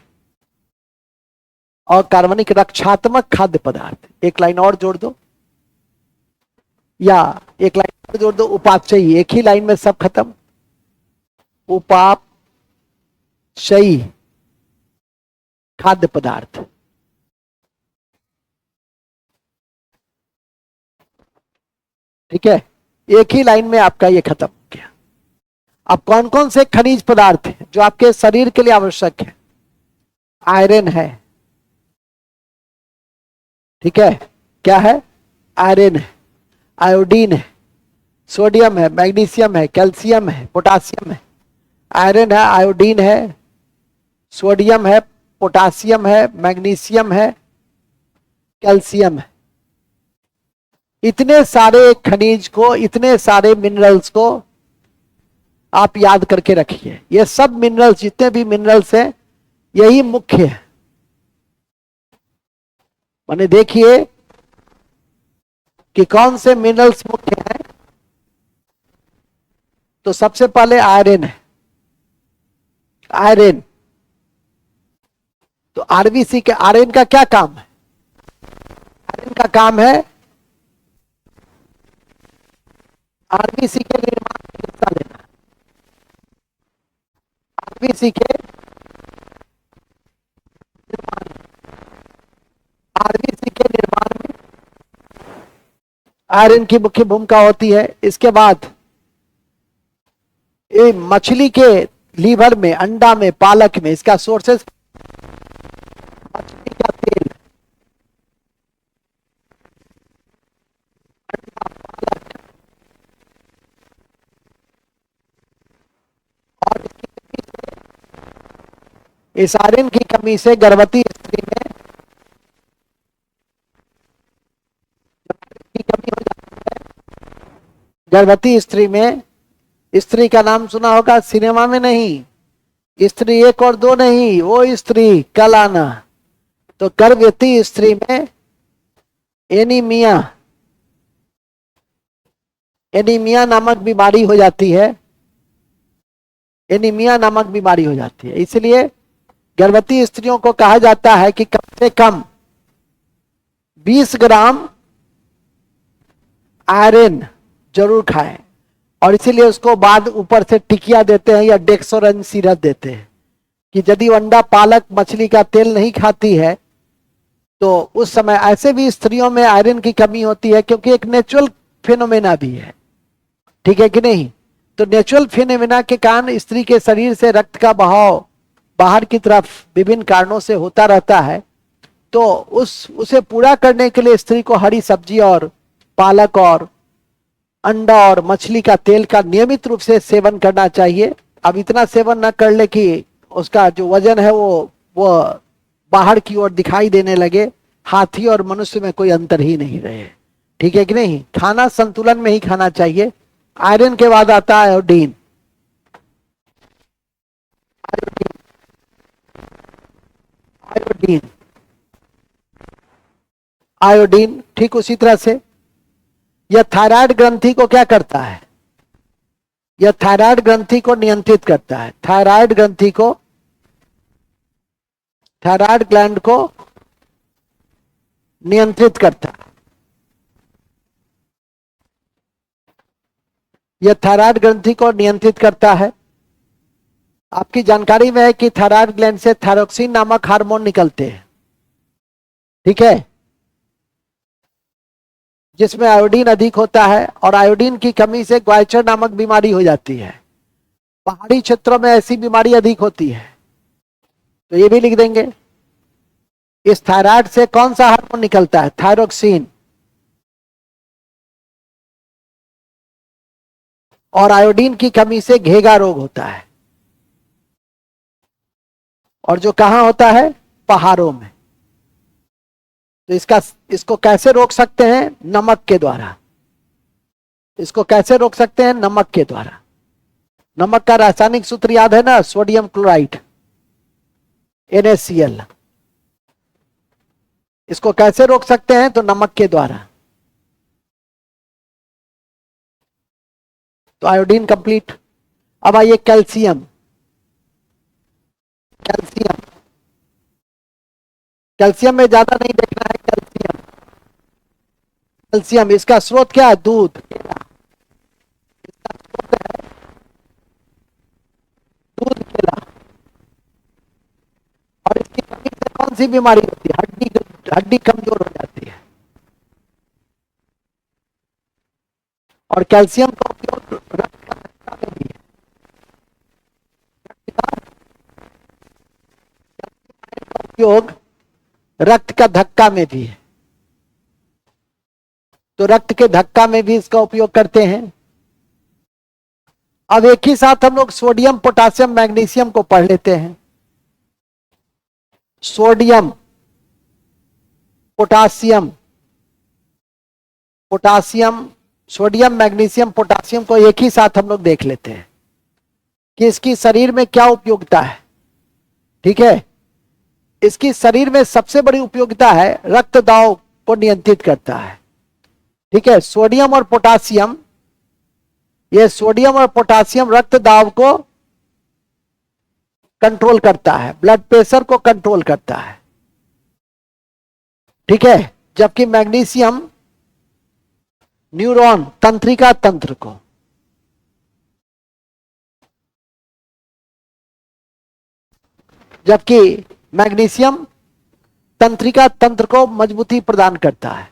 अकार्बनिक रक्षात्मक खाद्य पदार्थ। एक लाइन और जोड़ दो, या एक लाइन और जोड़ दो, उपापचयी। एक ही लाइन में सब खत्म। उपापचयी खाद्य पदार्थ, ठीक है। एक ही लाइन में आपका ये खत्म हो गया। अब कौन कौन से खनिज पदार्थ हैं जो आपके शरीर के लिए आवश्यक है? आयरन है, ठीक है। क्या है? आयरन है, आयोडीन है, सोडियम है, मैग्नीशियम है, कैल्शियम है, पोटासियम है। आयरन है, आयोडीन है, सोडियम है, पोटासियम है, मैग्नीशियम है, कैल्शियम है। इतने सारे खनिज को, इतने सारे मिनरल्स को आप याद करके रखिए। ये सब मिनरल्स, जितने भी मिनरल्स हैं, यही मुख्य है। माने देखिए कि कौन से मिनरल्स मुख्य हैं। तो सबसे पहले आयरन है। आयरन, तो आरबीसी के आयरन का क्या काम है? आयरन का काम है आरबीसी के निर्माण में हिस्सा लेना। आरबीसी के निर्माण, आरबीसी के निर्माण में आयरन की मुख्य भूमिका होती है। इसके बाद ये मछली के लीवर में, अंडा में, पालक में इसका सोर्सेस मछली का तेल, अंडा, पालक। और इस आयरन की कमी से गर्भवती स्त्री में की कमी हो जाती है। गर्भवती स्त्री में, स्त्री का नाम सुना होगा, सिनेमा में नहीं, स्त्री एक और दो नहीं, वो स्त्री कल आना। तो गर्भवती स्त्री में एनीमिया, एनीमिया नामक बीमारी हो जाती है। एनीमिया नामक बीमारी हो जाती है। इसलिए गर्भवती स्त्रियों को कहा जाता है कि कम से कम 20 ग्राम आयरन जरूर खाएं। और इसीलिए उसको बाद ऊपर से टिकिया देते हैं या डेक्सोरन सिरप देते हैं कि यदि अंडा, पालक, मछली का तेल नहीं खाती है तो उस समय ऐसे भी स्त्रियों में आयरन की कमी होती है, क्योंकि एक नेचुरल फिनोमेना भी है, ठीक है कि नहीं। तो नेचुरल फिनोमेना के कारण स्त्री के शरीर से रक्त का बहाव बाहर की तरफ विभिन्न कारणों से होता रहता है। तो उसे पूरा करने के लिए स्त्री को हरी सब्जी और पालक और अंडा और मछली का तेल का नियमित रूप से सेवन करना चाहिए। अब इतना सेवन न कर ले कि उसका जो वजन है वो बाहर की ओर दिखाई देने लगे, हाथी और मनुष्य में कोई अंतर ही नहीं रहे, ठीक है कि नहीं। खाना संतुलन में ही खाना चाहिए। आयरन के बाद आता है आयोडीन। आयोडीन आयोडीन ठीक उसी तरह से यह थायराइड ग्रंथि को क्या करता है, यह थायराइड ग्रंथि को नियंत्रित करता है। थायराइड ग्लैंड को नियंत्रित करता है। यह थायराइड ग्रंथि को नियंत्रित करता है। आपकी जानकारी में है कि थायराइड ग्लैंड से थायरोक्सिन नामक हार्मोन निकलते हैं, ठीक है, जिसमें आयोडीन अधिक होता है, और आयोडीन की कमी से ग्वाइचर नामक बीमारी हो जाती है। पहाड़ी क्षेत्रों में ऐसी बीमारी अधिक होती है। तो ये भी लिख देंगे। इस थायराइड से कौन सा हार्मोन निकलता है, थायरोक्सिन, और आयोडीन की कमी से घेगा रोग होता है, और जो कहां होता है, पहाड़ों में। तो इसको कैसे रोक सकते हैं, नमक के द्वारा। इसको कैसे रोक सकते हैं, नमक के द्वारा। नमक का रासायनिक सूत्र याद है ना, सोडियम क्लोराइड, NaCl। इसको कैसे रोक सकते हैं, तो नमक के द्वारा। तो आयोडीन कंप्लीट। अब आइए कैल्शियम। कैल्शियम कैल्शियम में ज्यादा नहीं देखना है। कैल्शियम कैल्शियम इसका स्रोत क्या है, दूध। इसका स्रोत है दूध, केला। और इसकी कमी से कौन सी बीमारी होती है, हड्डी कमजोर हो जाती है। और कैल्शियम का उपयोग रक्त का धक्का में भी है। उपयोग रक्त का धक्का में भी है। तो रक्त के धक्का में भी इसका उपयोग करते हैं। अब एक ही साथ हम लोग सोडियम, पोटासियम, मैग्नीशियम को पढ़ लेते हैं। Sodium, potassium, sodium, magnesium, potassium को एक ही साथ हम लोग देख लेते हैं कि इसकी शरीर में क्या उपयोगिता है, ठीक है। इसकी शरीर में सबसे बड़ी उपयोगिता है, रक्त दाब को नियंत्रित करता है, ठीक है। सोडियम और पोटासियम, ये सोडियम और पोटासियम रक्त दाब को कंट्रोल करता है, ब्लड प्रेशर को कंट्रोल करता है, ठीक है। जबकि मैग्नीशियम न्यूरॉन, तंत्रिका तंत्र को, जबकि मैग्नीशियम तंत्रिका तंत्र को मजबूती प्रदान करता है,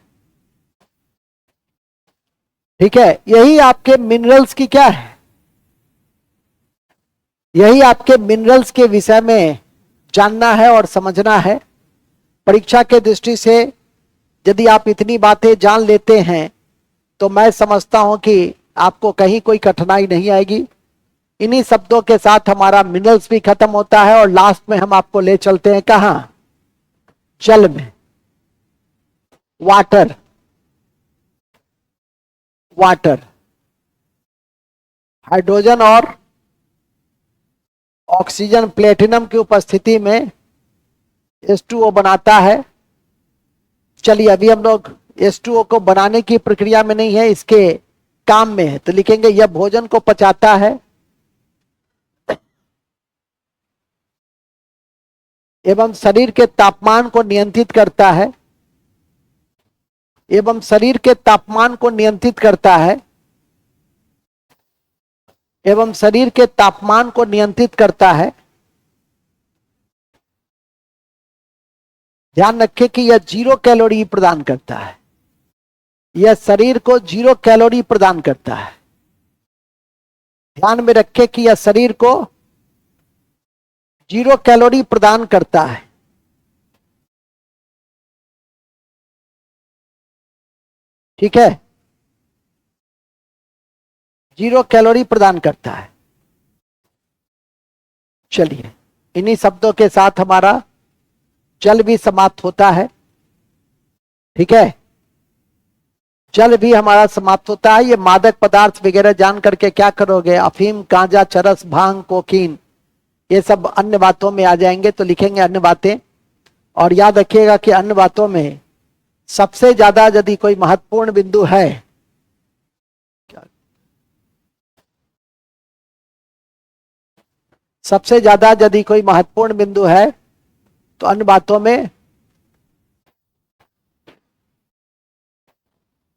ठीक है। यही आपके मिनरल्स की क्या है, यही आपके मिनरल्स के विषय में जानना है और समझना है। परीक्षा के दृष्टि से यदि आप इतनी बातें जान लेते हैं तो मैं समझता हूं कि आपको कहीं कोई कठिनाई नहीं आएगी। इन्हीं शब्दों के साथ हमारा मिनरल्स भी खत्म होता है, और लास्ट में हम आपको ले चलते हैं कहां, जल में। वाटर, हाइड्रोजन और ऑक्सीजन प्लेटिनम की उपस्थिति में H2O बनाता है। चलिए अभी हम लोग H2O को बनाने की प्रक्रिया में नहीं है, इसके काम में है। तो लिखेंगे यह भोजन को पचाता है एवं शरीर के तापमान को नियंत्रित करता है, एवं शरीर के तापमान को नियंत्रित करता है, एवं शरीर के तापमान को नियंत्रित करता है। ध्यान रखें कि यह 0 कैलोरी प्रदान करता है, यह शरीर को 0 कैलोरी प्रदान करता है। ध्यान में रखें कि यह शरीर को 0 कैलोरी प्रदान करता है। ठीक है, 0 कैलोरी प्रदान करता है। चलिए, इन्हीं शब्दों के साथ हमारा जल भी समाप्त होता है। ठीक है, जल भी हमारा समाप्त होता है। ये मादक पदार्थ वगैरह जान करके क्या करोगे? अफीम, गांजा, चरस, भांग, कोकीन, ये सब अन्य बातों में आ जाएंगे, तो लिखेंगे अन्य बातें। और याद रखिएगा कि अन्य बातों में सबसे ज्यादा यदि कोई महत्वपूर्ण बिंदु है, सबसे ज्यादा यदि कोई महत्वपूर्ण बिंदु है तो अन्य बातों में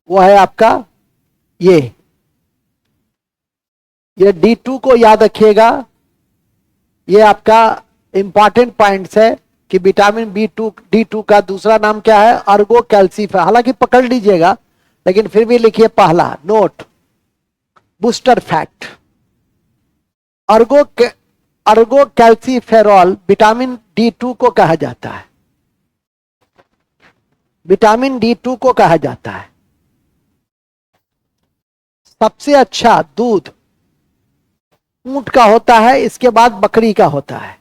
वो है आपका ये D2 को याद रखिएगा। ये आपका इंपॉर्टेंट पॉइंट्स है कि विटामिन D2 का दूसरा नाम क्या है? Ergo calciferol. हालांकि पकड़ लीजिएगा, लेकिन फिर भी लिखिए पहला note, booster fact. Ergo calciferol vitamin D2 को कहा जाता है, विटामिन D2 को कहा जाता है। सबसे अच्छा दूध ऊंट का होता है, इसके बाद बकरी का होता है।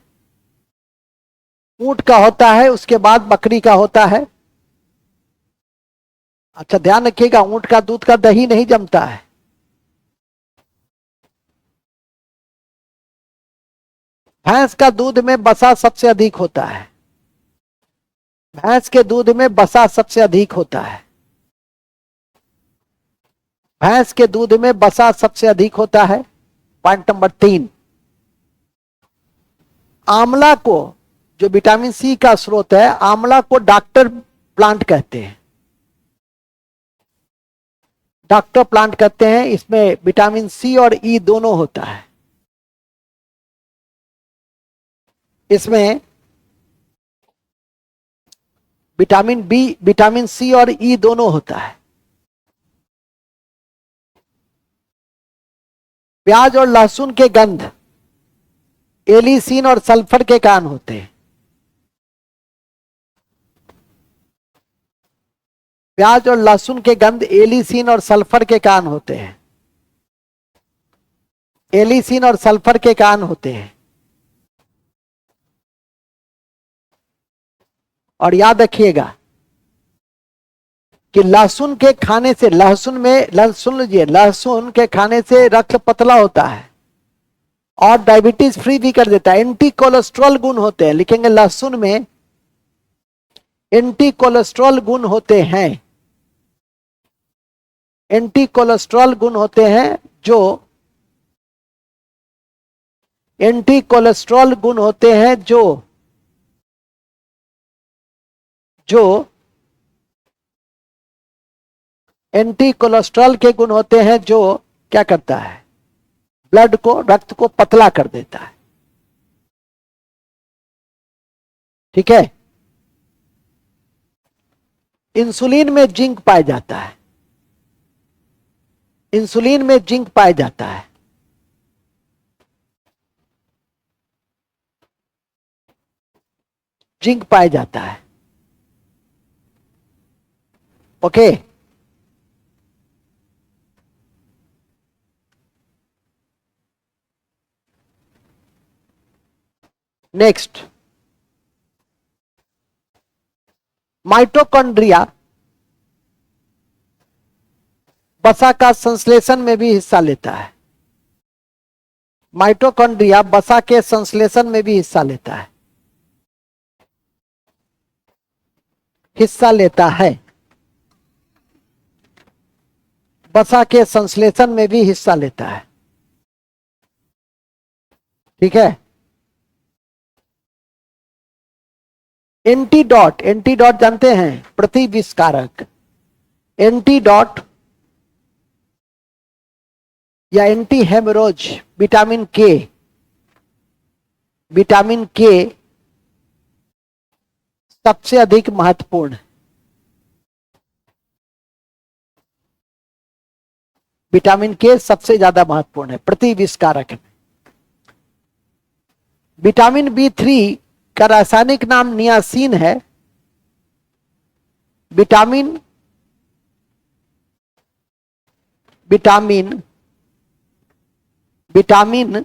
ऊंट का होता है, उसके बाद बकरी का होता है। अच्छा ध्यान रखिएगा, ऊंट का दूध का दही नहीं जमता है। भैंस का दूध में बसा सबसे अधिक होता है, भैंस के दूध में बसा सबसे अधिक होता है, भैंस के दूध में बसा सबसे अधिक होता है। पॉइंट नंबर 3, आंवला को, जो विटामिन सी का स्रोत है, आंवला को डॉक्टर प्लांट कहते हैं, डॉक्टर प्लांट कहते हैं। इसमें विटामिन सी और ई दोनों होता है। इसमें विटामिन सी और ई दोनों होता है। प्याज और लहसुन के गंध एलिसीन और सल्फर के कारण होते हैं। प्याज और लहसुन के गंध एलिसीन और सल्फर के कारण होते हैं, एलिसीन और सल्फर के कारण होते हैं। और याद रखिएगा कि लहसुन के खाने से, लहसुन लीजिए, लहसुन के खाने से रक्त पतला होता है और डायबिटीज फ्री भी कर देता है। एंटी कोलेस्ट्रॉल गुण होते हैं, लिखेंगे लहसुन में एंटी कोलेस्ट्रॉल गुण होते हैं, एंटी कोलेस्ट्रॉल गुण होते हैं, जो एंटी कोलेस्ट्रॉल गुण होते हैं, जो एंटी कोलेस्ट्रॉल के गुण होते हैं, जो क्या करता है? ब्लड को, रक्त को पतला कर देता है। ठीक है, इंसुलिन में जिंक पाया जाता है, इंसुलिन में जिंक पाया जाता है। जिंक पाया जाता है। ओके, नेक्स्ट, माइटोकॉन्ड्रिया वसा का संश्लेषण में भी हिस्सा लेता है। माइटोकॉन्ड्रिया वसा के संश्लेषण में भी हिस्सा लेता है, हिस्सा लेता है, वसा के संश्लेषण में भी हिस्सा लेता है। ठीक है, एंटीडॉट, एंटीडॉट जानते हैं? प्रतिविषकारक। एंटीडॉट या एंटी हेमरोज विटामिन के, विटामिन के सबसे अधिक महत्वपूर्ण है। विटामिन के सबसे ज्यादा महत्वपूर्ण है प्रति विषकारक है। विटामिन बी3 का रासायनिक नाम नियासिन है। विटामिन विटामिन विटामिन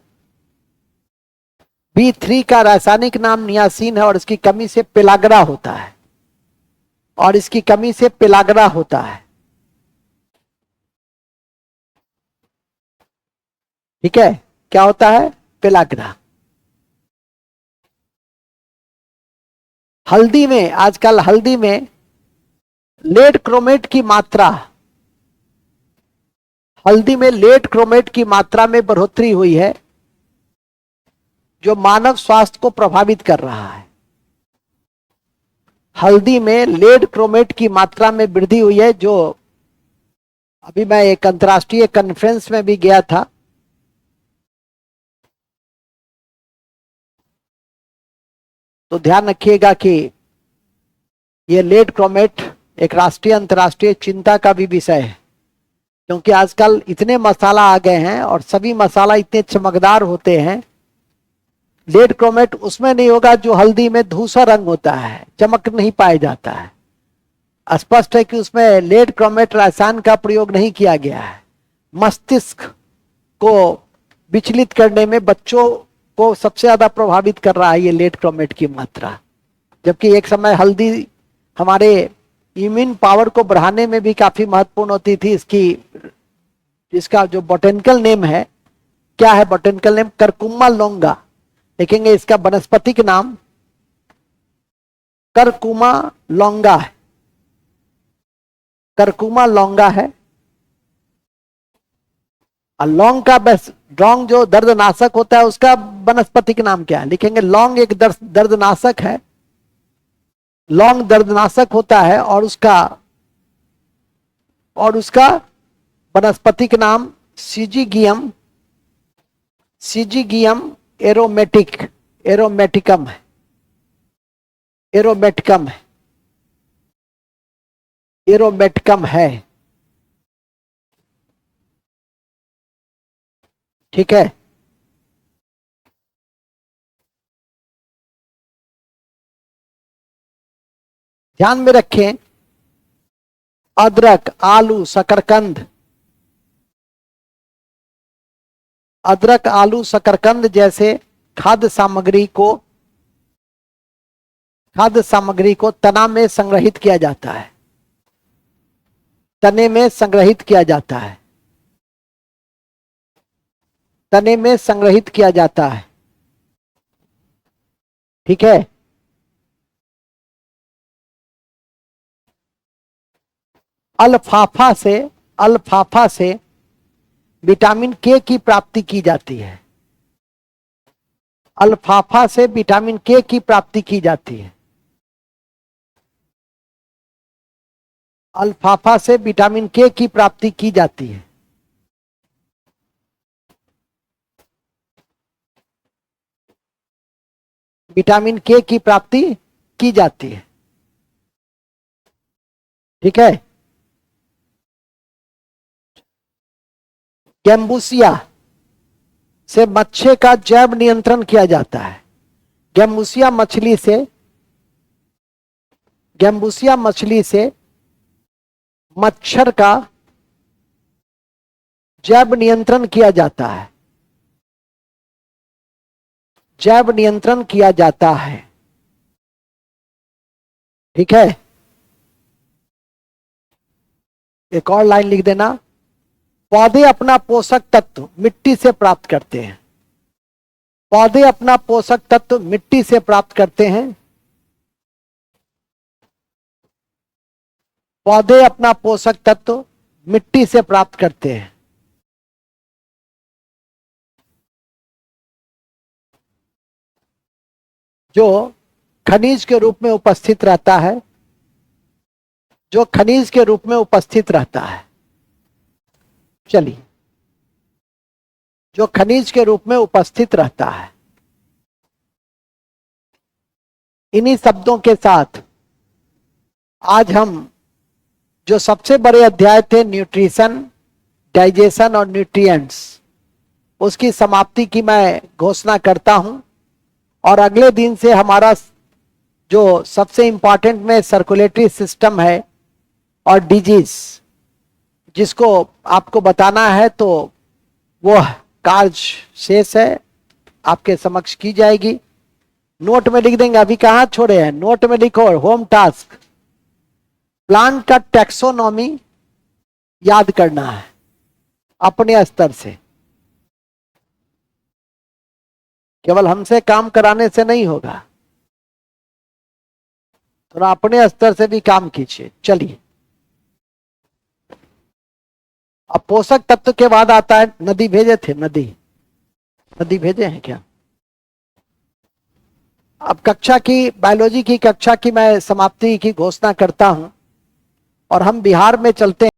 बी3 का रासायनिक नाम नियासिन है और इसकी कमी से पेलाग्रा होता है, और इसकी कमी से पेलाग्रा होता है। ठीक है, क्या होता है? पेलाग्रा। हल्दी में, आजकल हल्दी में लेड क्रोमेट की मात्रा, हल्दी में लेड क्रोमेट की मात्रा में बढ़ोतरी हुई है, जो मानव स्वास्थ्य को प्रभावित कर रहा है। हल्दी में लेड क्रोमेट की मात्रा में वृद्धि हुई है, जो अभी मैं एक अंतर्राष्ट्रीय कॉन्फ्रेंस में भी गया था, तो ध्यान रखिएगा कि यह लेड क्रोमेट एक राष्ट्रीय अंतर्राष्ट्रीय चिंता का भी विषय है, क्योंकि आजकल इतने मसाला आ गए हैं और सभी मसाला इतने चमकदार होते हैं। लेड क्रोमेट उसमें नहीं होगा जो हल्दी में धूसर रंग होता है, चमक नहीं पाया जाता है। स्पष्ट है कि उसमें लेड क्रोमेट रसायन का प्रयोग नहीं किया गया है। मस्तिष्क को विचलित करने में बच्चों को सबसे ज्यादा प्रभावित कर रहा है ये लेड क्रोमेट की मात्रा, जबकि एक समय हल्दी हमारे इम्यून पावर को बढ़ाने में भी काफी महत्वपूर्ण होती थी। इसका जो बोटेनिकल नेम है, क्या है बोटेनिकल नेम? करकुमा लौंगा। देखेंगे इसका वनस्पतिक नाम करकुमा लौंगा है। करकुमा लौंगा है। और लौंग का लौंग जो दर्दनाशक होता है, उसका वनस्पतिक नाम क्या है? लिखेंगे लौंग एक दर्दनाशक है। लौंग दर्दनाशक होता है और उसका वनस्पतिक नाम सीजिगियम एरोमेटिकम है। एरोमेटिकम है। ठीक है, ध्यान में रखें, अदरक, आलू, शकरकंद, अदरक, आलू, शकरकंद जैसे खाद्य सामग्री को तना में संग्रहित किया जाता है। तने में संग्रहित किया जाता है। तने में संग्रहित किया जाता है। ठीक है, अल्फाफा से विटामिन के की प्राप्ति की जाती है। अल्फाफा से विटामिन के की प्राप्ति की जाती है। अल्फाफा से विटामिन के की प्राप्ति की जाती है। विटामिन के की प्राप्ति की जाती है। ठीक है, गैम्बूसिया से मच्छर का जैव नियंत्रण किया जाता है। गैम्बूसिया मछली से मच्छर का जैव नियंत्रण किया जाता है। जैव नियंत्रण किया जाता है। ठीक है, एक और लाइन लिख देना, पौधे अपना पोषक तत्व मिट्टी से प्राप्त करते हैं। पौधे अपना पोषक तत्व मिट्टी से प्राप्त करते हैं। पौधे अपना पोषक तत्व मिट्टी से प्राप्त करते हैं। जो खनिज के रूप में उपस्थित रहता है। जो खनिज के रूप में उपस्थित रहता है। चलिए, जो खनिज के रूप में उपस्थित रहता है। इन्हीं शब्दों के साथ आज हम जो सबसे बड़े अध्याय थे न्यूट्रिशन, डाइजेशन और न्यूट्रिएंट्स, उसकी समाप्ति की मैं घोषणा करता हूं। और अगले दिन से हमारा जो सबसे इंपॉर्टेंट में सर्कुलेटरी सिस्टम है और डिजीज, जिसको आपको बताना है, तो वो कार्य शेष है, आपके समक्ष की जाएगी। नोट में लिख देंगे, अभी कहां छोड़े हैं, नोट में लिखो। होम टास्क, प्लांट का टैक्सोनॉमी याद करना है अपने स्तर से। केवल हमसे काम कराने से नहीं होगा, थोड़ा अपने स्तर से भी काम कीजिए। चलिए, अब पोषक तत्व के बाद आता है, नदी भेजे थे, नदी भेजे हैं क्या? अब कक्षा की, बायोलॉजी की कक्षा की मैं समाप्ति की घोषणा करता हूं और हम बिहार में चलते हैं।